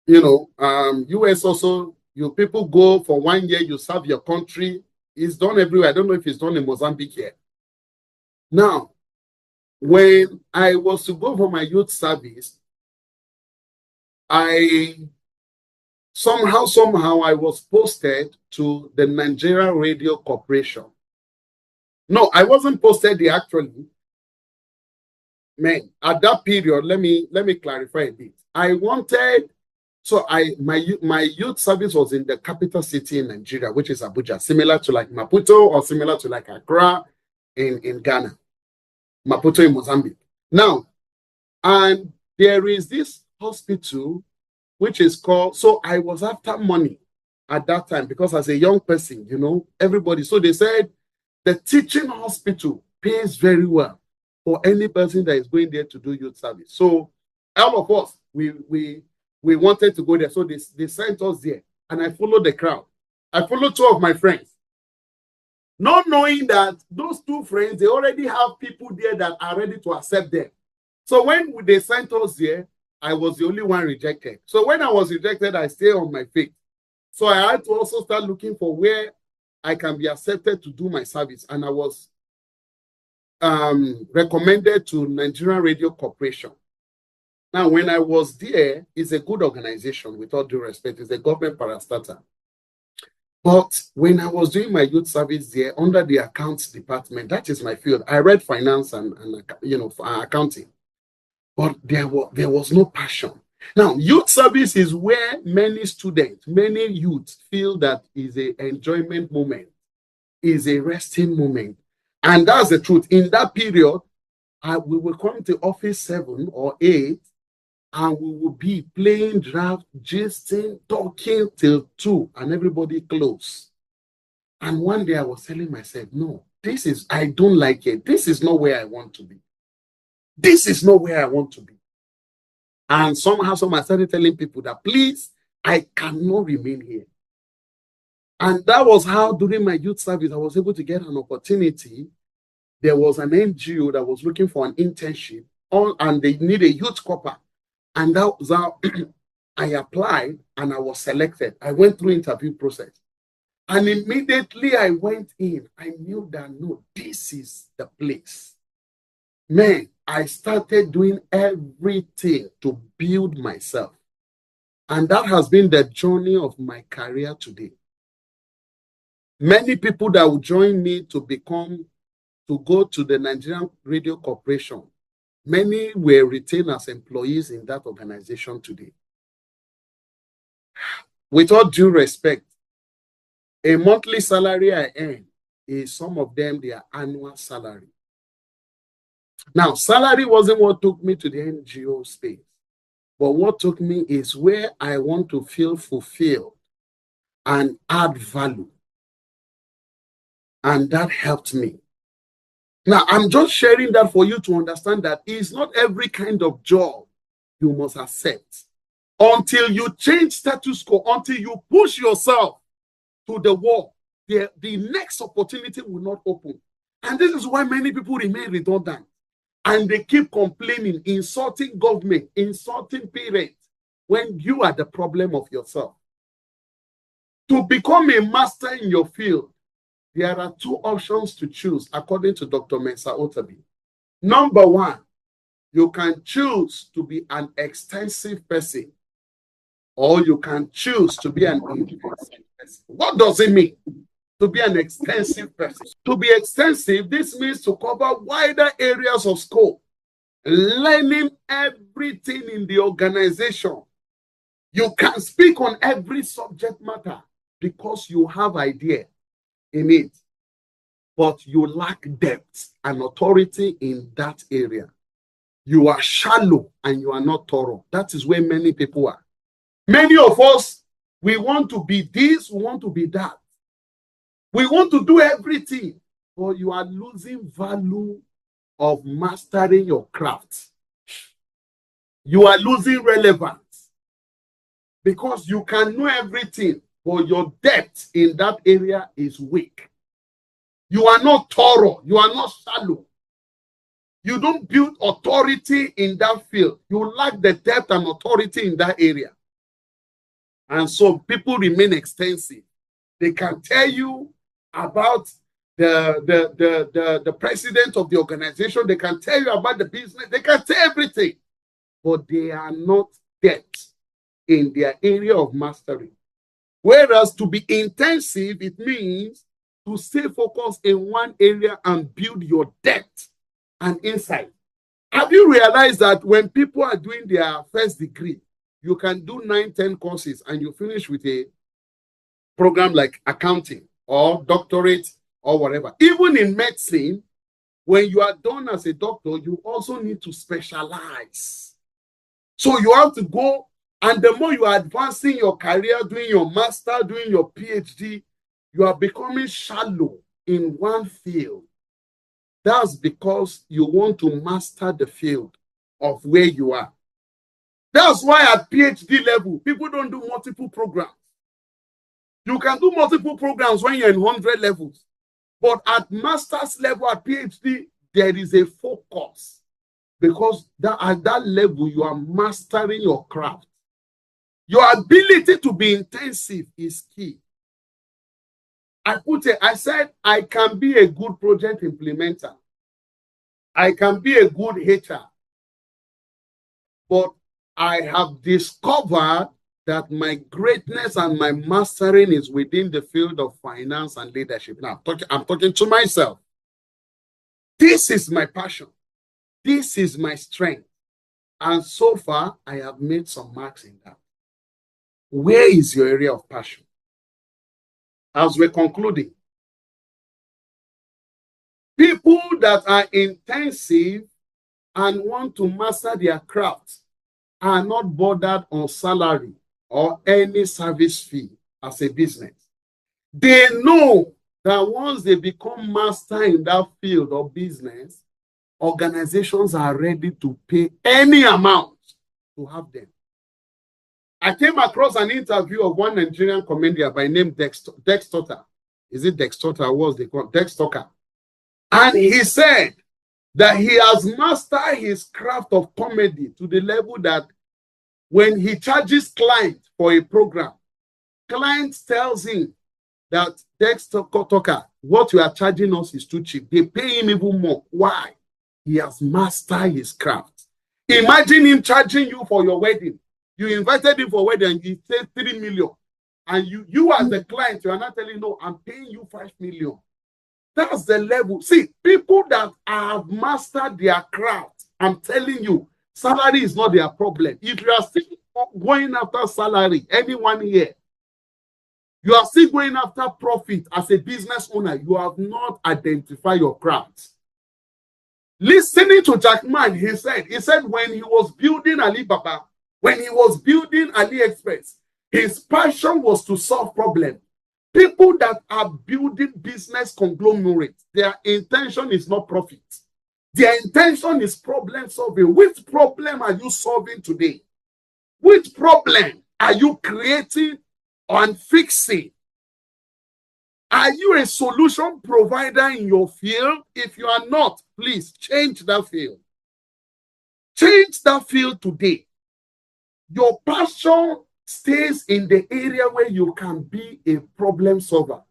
US also, people go for 1 year, you serve your country. It's done everywhere. I don't know if it's done in Mozambique yet. Now, when I was to go for my youth service, somehow I was posted to the Nigeria Radio Corporation. No, I wasn't posted there actually. Man, at that period, let me clarify a bit. My youth service was in the capital city in Nigeria, which is Abuja, similar to like Maputo or similar to like Accra in Ghana, Maputo in Mozambique. Now, and there is this hospital which is called, so I was after money at that time because as a young person, everybody, so they said the teaching hospital pays very well for any person that is going there to do youth service. So all of us, we wanted to go there. So they sent us there and I followed the crowd. I followed 2 of my friends. Not knowing that those 2 friends, they already have people there that are ready to accept them. So when they sent us there, I was the only one rejected. So when I was rejected, I stayed on my feet. So I had to also start looking for where I can be accepted to do my service. And I was recommended to Nigerian Radio Corporation. Now, when I was there, it's a good organization, with all due respect. It's a government parastatal. But when I was doing my youth service there under the accounts department, that is my field. I read finance and accounting, but there was no passion. Now, youth service is where many students, many youths feel that is a enjoyment moment, is a resting moment. And that's the truth. In that period, we will come to office 7 or 8, and we will be playing draft, gisting, talking till 2, and everybody close. And one day I was telling myself, no, I don't like it. This is not where I want to be. This is not where I want to be. And somehow I started telling people that, please, I cannot remain here. And that was how, during my youth service, I was able to get an opportunity. There was an NGO that was looking for an internship, and they need a youth corper. And that was how I applied, and I was selected. I went through interview process. And immediately I went in. I knew that, no, this is the place. Man, I started doing everything to build myself. And that has been the journey of my career today. Many people that will join me to go to the Nigerian Radio Corporation, many were retained as employees in that organization today. With all due respect, a monthly salary I earn is, some of them, their annual salary. Now, salary wasn't what took me to the NGO space, but what took me is where I want to feel fulfilled and add value. And that helped me. Now, I'm just sharing that for you to understand that it's not every kind of job you must accept. Until you change status quo, until you push yourself to the wall, the next opportunity will not open. And this is why many people remain redundant. And they keep complaining, insulting government, insulting parents, when you are the problem of yourself. To become a master in your field, there are 2 options to choose, according to Dr. Mensa Otabi. Number 1, you can choose to be an extensive person, or you can choose to be an intensive person. What does it mean to be an extensive person? To be extensive, this means to cover wider areas of scope, learning everything in the organization. You can speak on every subject matter because you have idea in it, but you lack depth and authority in that area. You are shallow and you are not thorough. That is where many people are. Many of us, we want to be this, we want to be that. We want to do everything, but you are losing value of mastering your craft. You are losing relevance because you can know everything, but your depth in that area is weak. You are not thorough. You are not shallow. You don't build authority in that field. You lack the depth and authority in that area. And so people remain extensive. They can tell you about the president of the organization. They can tell you about the business. They can say everything. But they are not depth in their area of mastery. Whereas to be intensive, it means to stay focused in one area and build your depth and insight. Have you realized that when people are doing their first degree, you can do 9, 10 courses and you finish with a program like accounting or doctorate or whatever? Even in medicine, when you are done as a doctor, you also need to specialize. So you have to go, and the more you are advancing your career, doing your master, doing your PhD, you are becoming shallow in one field. That's because you want to master the field of where you are. That's why at PhD level, people don't do multiple programs. You can do multiple programs when you're in 100 levels. But at master's level, at PhD, there is a focus. Because at that level, you are mastering your craft. Your ability to be intensive is key. I said, I can be a good project implementer. I can be a good HR. But I have discovered that my greatness and my mastering is within the field of finance and leadership. Now, I'm talking to myself. This is my passion. This is my strength. And so far, I have made some marks in that. Where is your area of passion? As we're concluding, people that are intensive and want to master their craft are not bothered on salary or any service fee as a business. They know that once they become master in that field of business, organizations are ready to pay any amount to have them. I came across an interview of one Nigerian comedian by name Dex Stocker. Is it Dex Stocker? What's they call Dex Stocker? And he said that he has mastered his craft of comedy to the level that when he charges clients for a program, client tells him that Dex Stocker, what you are charging us is too cheap. They pay him even more. Why? He has mastered his craft. Imagine him charging you for your wedding. You invited him for a wedding and he said 3 million. And you as the client, you are not telling, no, I'm paying you 5 million. That's the level. See, people that have mastered their craft, I'm telling you, salary is not their problem. If you are still going after salary, anyone here, you are still going after profit as a business owner, you have not identified your craft. Listening to Jack Ma, he said when he was building Alibaba, when he was building AliExpress, his passion was to solve problems. People that are building business conglomerates, their intention is not profit. Their intention is problem solving. Which problem are you solving today? Which problem are you creating and fixing? Are you a solution provider in your field? If you are not, please change that field. Change that field today. Your passion stays in the area where you can be a problem solver.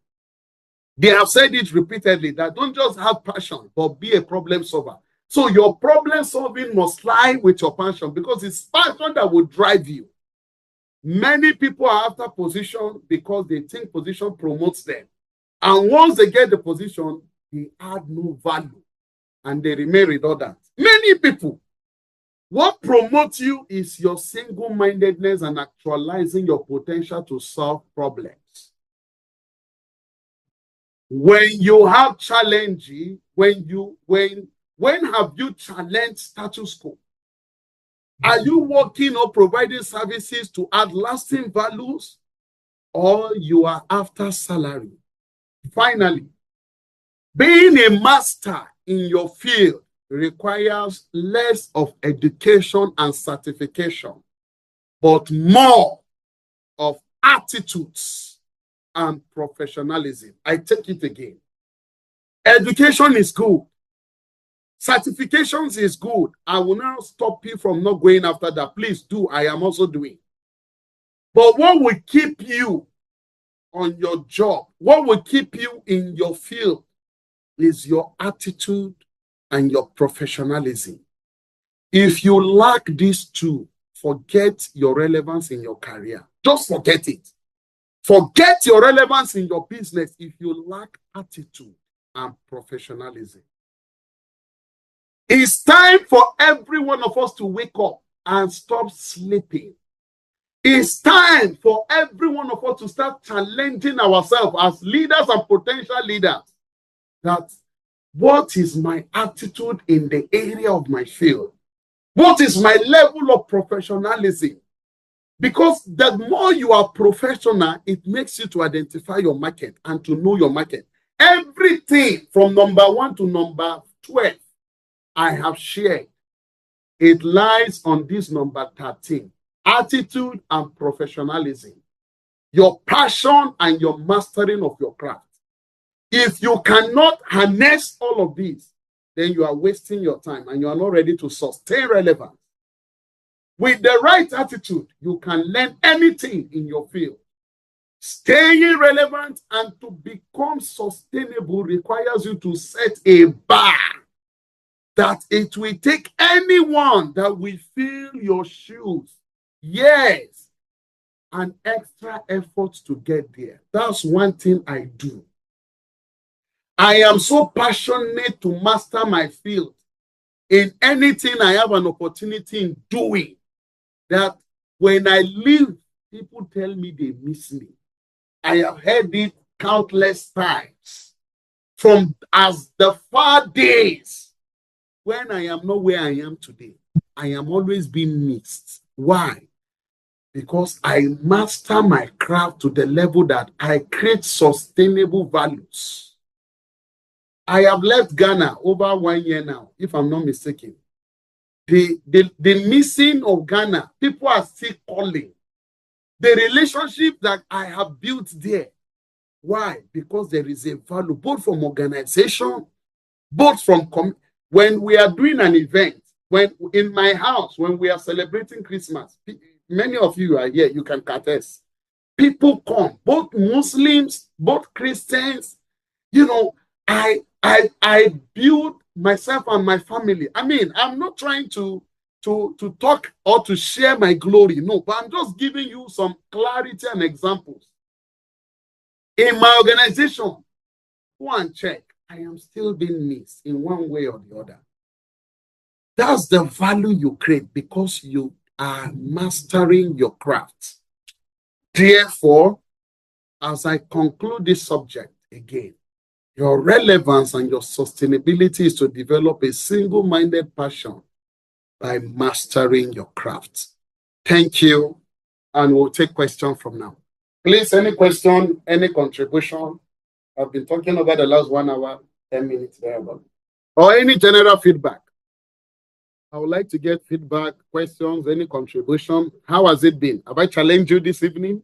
They have said it repeatedly that don't just have passion, but be a problem solver. So your problem solving must lie with your passion because it's passion that will drive you. Many people are after position because they think position promotes them. And once they get the position, they add no value and they remain redundant. Many people, what promotes you is your single-mindedness and actualizing your potential to solve problems. When you have challenging, when have you challenged status quo? Are you working or providing services to add lasting values, or you are after salary? Finally, being a master in your field requires less of education and certification, but more of attitudes and professionalism. I take it again. Education is good. Certifications is good. I will not stop you from not going after that. Please do. I am also doing. But what will keep you on your job, what will keep you in your field is your attitude and your professionalism. If you lack these two, forget your relevance in your career. Just forget it. Forget your relevance in your business if you lack attitude and professionalism. It's time for every one of us to wake up and stop sleeping. It's time for every one of us to start challenging ourselves as leaders and potential leaders. That what is my attitude in the area of my field? What is my level of professionalism? Because the more you are professional, it makes you to identify your market and to know your market. Everything from number 1 to number 12 I have shared, it lies on this number 13. Attitude and professionalism. Your passion and your mastering of your craft. If you cannot harness all of these, then you are wasting your time and you are not ready to sustain relevance. With the right attitude, you can learn anything in your field. Staying relevant and to become sustainable requires you to set a bar that it will take anyone that will fill your shoes. Yes, an extra effort to get there. That's one thing I do. I am so passionate to master my field in anything I have an opportunity in doing, that when I leave, people tell me they miss me. I have heard it countless times from as the far days when I am not where I am today. I am always being missed. Why? Because I master my craft to the level that I create sustainable values. I have left Ghana over 1 year now, if I'm not mistaken. The missing of Ghana, people are still calling. The relationship that I have built there. Why? Because there is a value, both from organization, both from when we are doing an event, when in my house, when we are celebrating Christmas, many of you are here, you can attest. People come, both Muslims, both Christians. You know, I build myself and my family. I mean, I'm not trying to talk or to share my glory. No, but I'm just giving you some clarity and examples. In my organization, go and check. I am still being missed in one way or the other. That's the value you create because you are mastering your craft. Therefore, as I conclude this subject again, your relevance and your sustainability is to develop a single-minded passion by mastering your craft. Thank you, and we'll take questions from now. Please, any question, any contribution? I've been talking about the last 1 hour, 10 minutes there about. Or any general feedback. I would like to get feedback, questions, any contribution. How has it been? Have I challenged you this evening?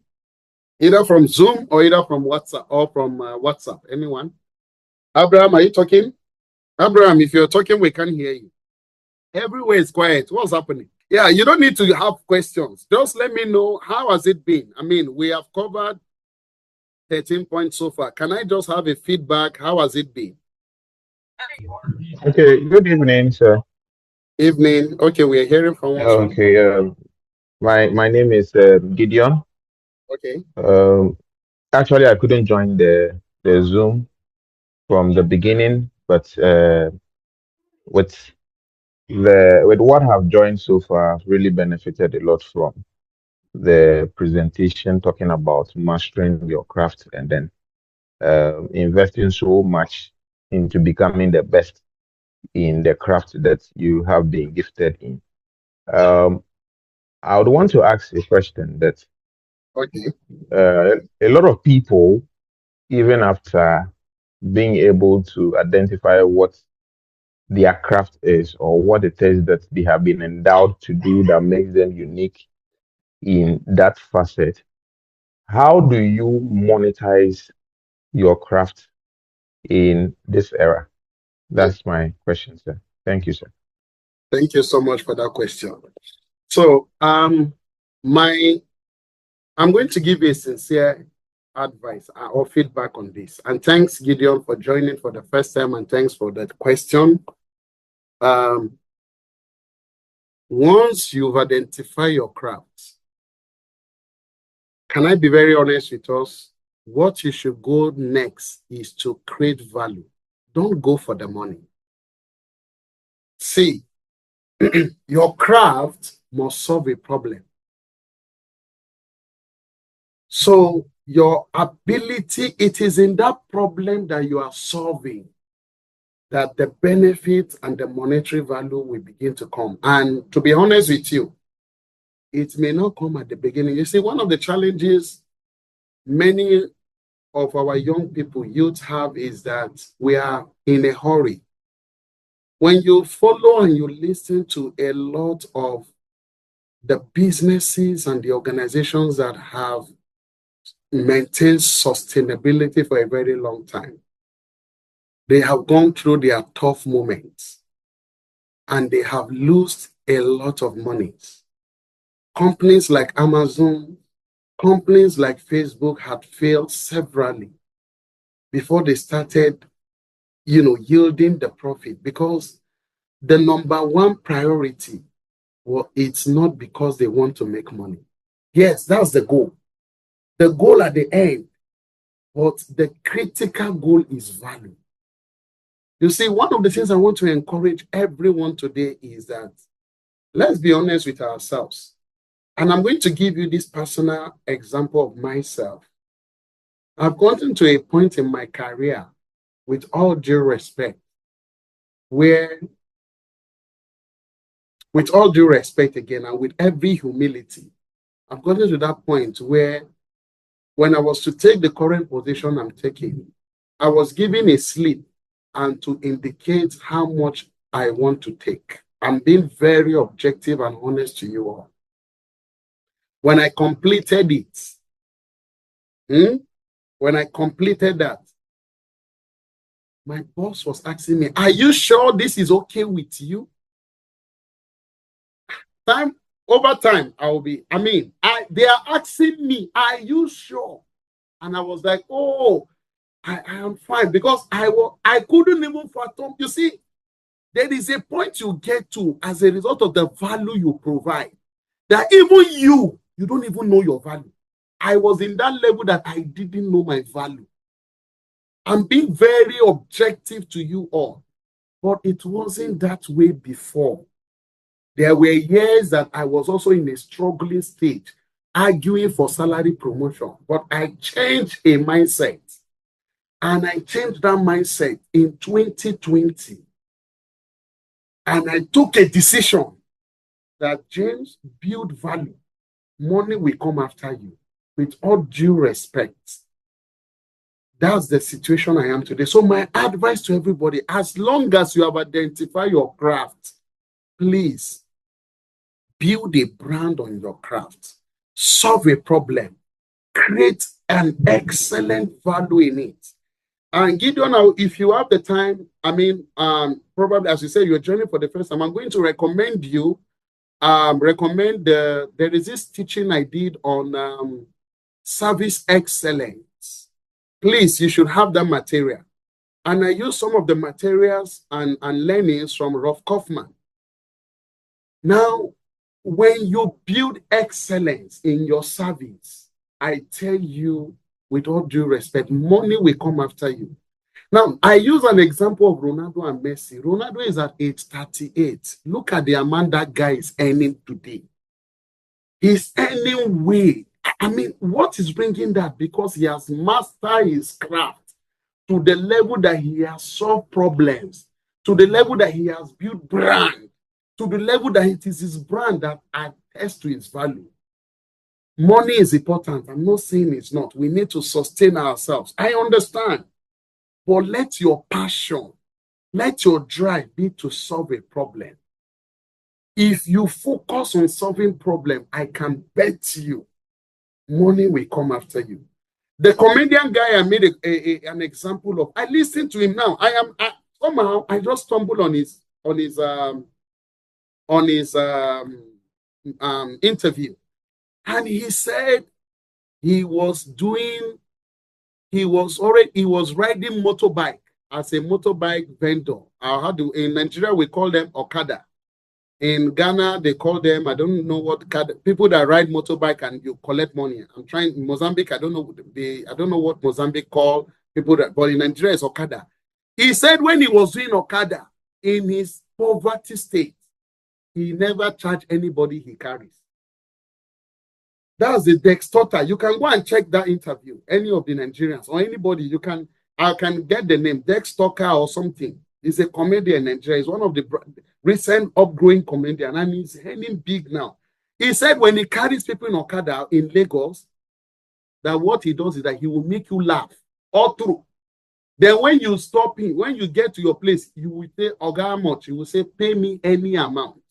Either from Zoom or either from WhatsApp or from WhatsApp. Anyone? Abraham, are you talking? Abraham, if you're talking, we can't hear you. Everywhere is quiet. What's happening? Yeah, you don't need to have questions. Just let me know, how has it been? I mean, we have covered 13 points so far. Can I just have a feedback? How has it been? Okay, good evening, sir. Evening. Okay, we are hearing from one. Okay, my name is Gideon. Okay. Actually, I couldn't join the Zoom from the beginning, but with with what I've joined so far, I've really benefited a lot from the presentation talking about mastering your craft and then investing so much into becoming the best in the craft that you have been gifted in. I would want to ask a question that Okay. a lot of people, even after being able to identify what their craft is or what it is that they have been endowed to do that makes them unique in that facet, how do you monetize your craft in this era? That's my question, sir. Thank you, sir. Thank you so much for that question. So, I'm going to give you a sincere advice or feedback on this. And thanks, Gideon, for joining for the first time, and thanks for that question. Once you've identified your craft, can I be very honest with us? What you should go next is to create value. Don't go for the money. See, your craft must solve a problem. So your ability, it is in that problem that you are solving that the benefit and the monetary value will begin to come. And to be honest with you, it may not come at the beginning. You see, one of the challenges many of our young people, youth have, is that we are in a hurry. When you follow and you listen to a lot of the businesses and the organizations that have maintained sustainability for a very long time, they have gone through their tough moments and they have lost a lot of money. Companies like Amazon, companies like Facebook had failed severally before they started, yielding the profit, because the number one priority, well, it's not because they want to make money. Yes, that's the goal. The goal at the end, but the critical goal is value. You see, one of the things I want to encourage everyone today is that let's be honest with ourselves. And I'm going to give you this personal example of myself. I've gotten to a point in my career, with all due respect, where, with all due respect again, and with every humility, I've gotten to that point where when I was to take the current position I'm taking, I was given a slip and to indicate how much I want to take. I'm being very objective and honest to you all. When I completed it, when I completed that, my boss was asking me, are you sure this is okay with you? Over time, they are asking me, are you sure? And I was like, oh, I am fine, because I couldn't even fathom. You see, there is a point you get to as a result of the value you provide, that even you don't even know your value. I was in that level that I didn't know my value. I'm being very objective to you all, but it wasn't that way before. There were years that I was also in a struggling stage, arguing for salary promotion, but I changed a mindset. And I changed that mindset in 2020. And I took a decision that, James, build value. Money will come after you. With all due respect, that's the situation I am today. So my advice to everybody, as long as you have identified your craft, please build a brand on your craft. Solve a problem. Create an excellent value in it. And Gideon, if you have the time, probably, as you said, you're joining for the first time, I'm going to recommend you, there is this teaching I did on service excellence. Please, you should have that material. And I use some of the materials and learnings from Rolf Kaufman. Now, when you build excellence in your service, I tell you, with all due respect, money will come after you. Now, I use an example of Ronaldo and Messi. Ronaldo is at age 38. Look at the amount that guy is earning today. He's earning way. What is bringing that? Because he has mastered his craft to the level that he has solved problems, to the level that he has built brand, to the level that it is his brand that attests to its value. Money is important. I'm not saying it's not. We need to sustain ourselves. I understand. But let your passion, let your drive be to solve a problem. If you focus on solving problem, I can bet you money will come after you. The comedian guy I made an example of, I listened to him now. Somehow I just stumbled on his interview. And he said he was riding motorbike as a motorbike vendor. In Nigeria, we call them Okada. In Ghana, they call them, I don't know what, people that ride motorbike and you collect money. In Mozambique, I don't know what Mozambique call people that, but in Nigeria, it's Okada. He said when he was doing Okada in his poverty state, he never charged anybody he carries. That's the Dextorter. You can go and check that interview. Any of the Nigerians or anybody, I can get the name, Dextorter or something. He's a comedian in Nigeria. He's one of the recent upgrowing comedian, and he's earning big now. He said when he carries people in Okada in Lagos, that what he does is that he will make you laugh all through. Then when you stop him, when you get to your place, you will say, Oga, how much? You will say, pay me any amount.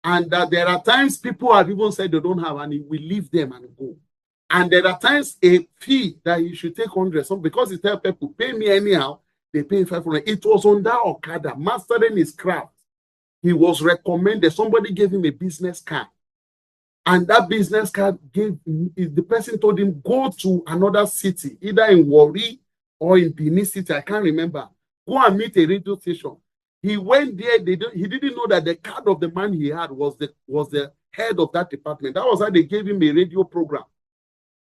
And that there are times people have even said they don't have, and he will leave them and go. And there are times a fee that you should take 100, so because he tells people, pay me anyhow, they pay 500. It was on that Okada, mastering his craft. He was recommended. Somebody gave him a business card. And that business card the person told him, go to another city, either in Warri or in Benin City, I can't remember. Go and meet a radio station. He went there. He didn't know that the card of the man he had was the head of that department. That was how they gave him a radio program.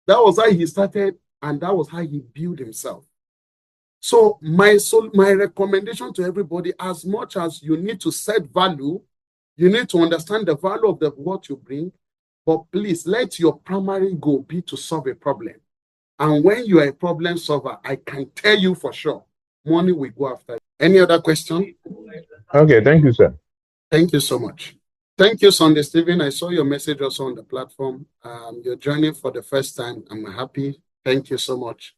That was how he started, and that was how he built himself. So my recommendation to everybody, as much as you need to set value, you need to understand the value of what you bring, but please let your primary goal be to solve a problem. And when you are a problem solver, I can tell you for sure, money will go after you. Any other question? Okay, thank you, sir. Thank you so much. Thank you, Sunday Stephen. I saw your message also on the platform. You're joining for the first time. I'm happy. Thank you so much.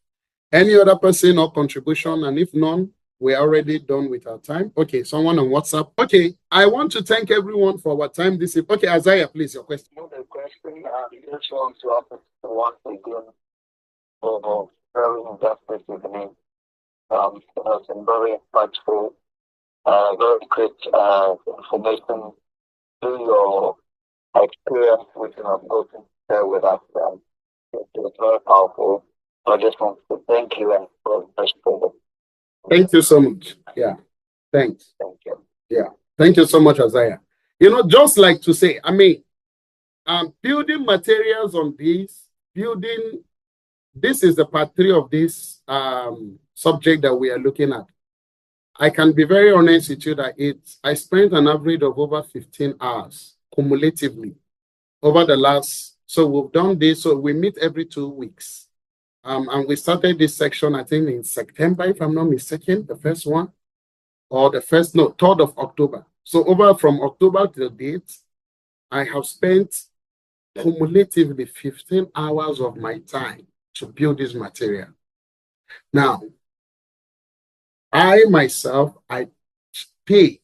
Any other person or contribution? And if none, we're already done with our time. Okay, someone on WhatsApp. Okay, I want to thank everyone for our time this evening. Okay, Isaiah, please, your question. The question, just want to ask once again for very invested evening. It's been very insightful, very great information through your experience, which you have gotten to share with us. It's very powerful. I just want to thank you and for the. Thank you so much. Yeah, thanks. Thank you. Yeah, thank you so much, Isaiah. Just like to say, building materials on this is the part 3 of this subject that we are looking at. I can be very honest with you that I spent an average of over 15 hours cumulatively over the last, so we've done this, so we meet every 2 weeks. And we started this section, I think, in September, if I'm not mistaken, the first one, or 3rd of October. So from October to the date, I have spent cumulatively 15 hours of my time to build this material. Now, I myself, I pay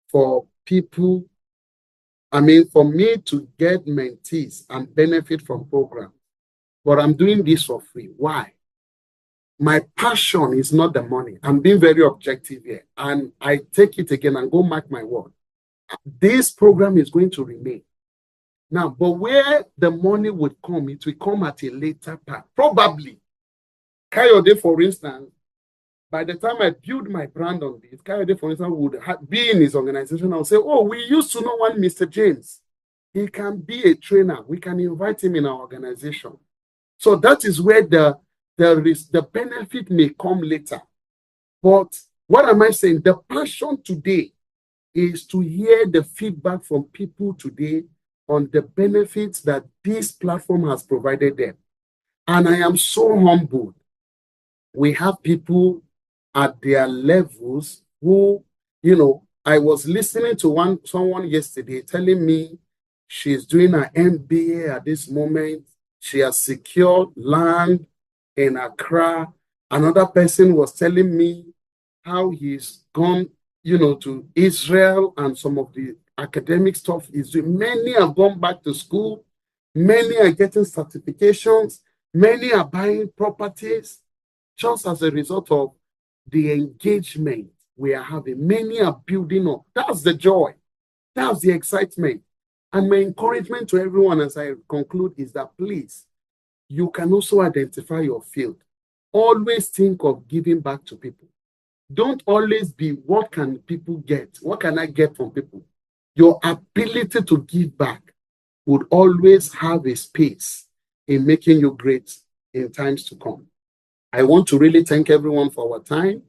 for people, for me to get mentees and benefit from programs. But I'm doing this for free. Why? My passion is not the money. I'm being very objective here. And I take it again and go mark my word. This program is going to remain. Now, but where the money would come, it will come at a later part. Probably. Kayode, for instance, by the time I build my brand on this, Kayode, for instance, would be in his organization. I'll say, oh, we used to know one Mr. James. He can be a trainer. We can invite him in our organization. So that is where the benefit may come later. But what am I saying? The passion today is to hear the feedback from people today on the benefits that this platform has provided them. And I am so humbled. We have people at their levels who, I was listening to someone yesterday telling me she's doing her MBA at this moment. She has secured land in Accra. Another person was telling me how he's gone, to Israel and some of the academic stuff he's doing. Many have gone back to school. Many are getting certifications. Many are buying properties just as a result of the engagement we are having. Many are building up. That's the joy. That's the excitement. And my encouragement to everyone as I conclude is that please, you can also identify your field. Always think of giving back to people. Don't always be, what can people get? What can I get from people? Your ability to give back would always have a space in making you great in times to come. I want to really thank everyone for our time.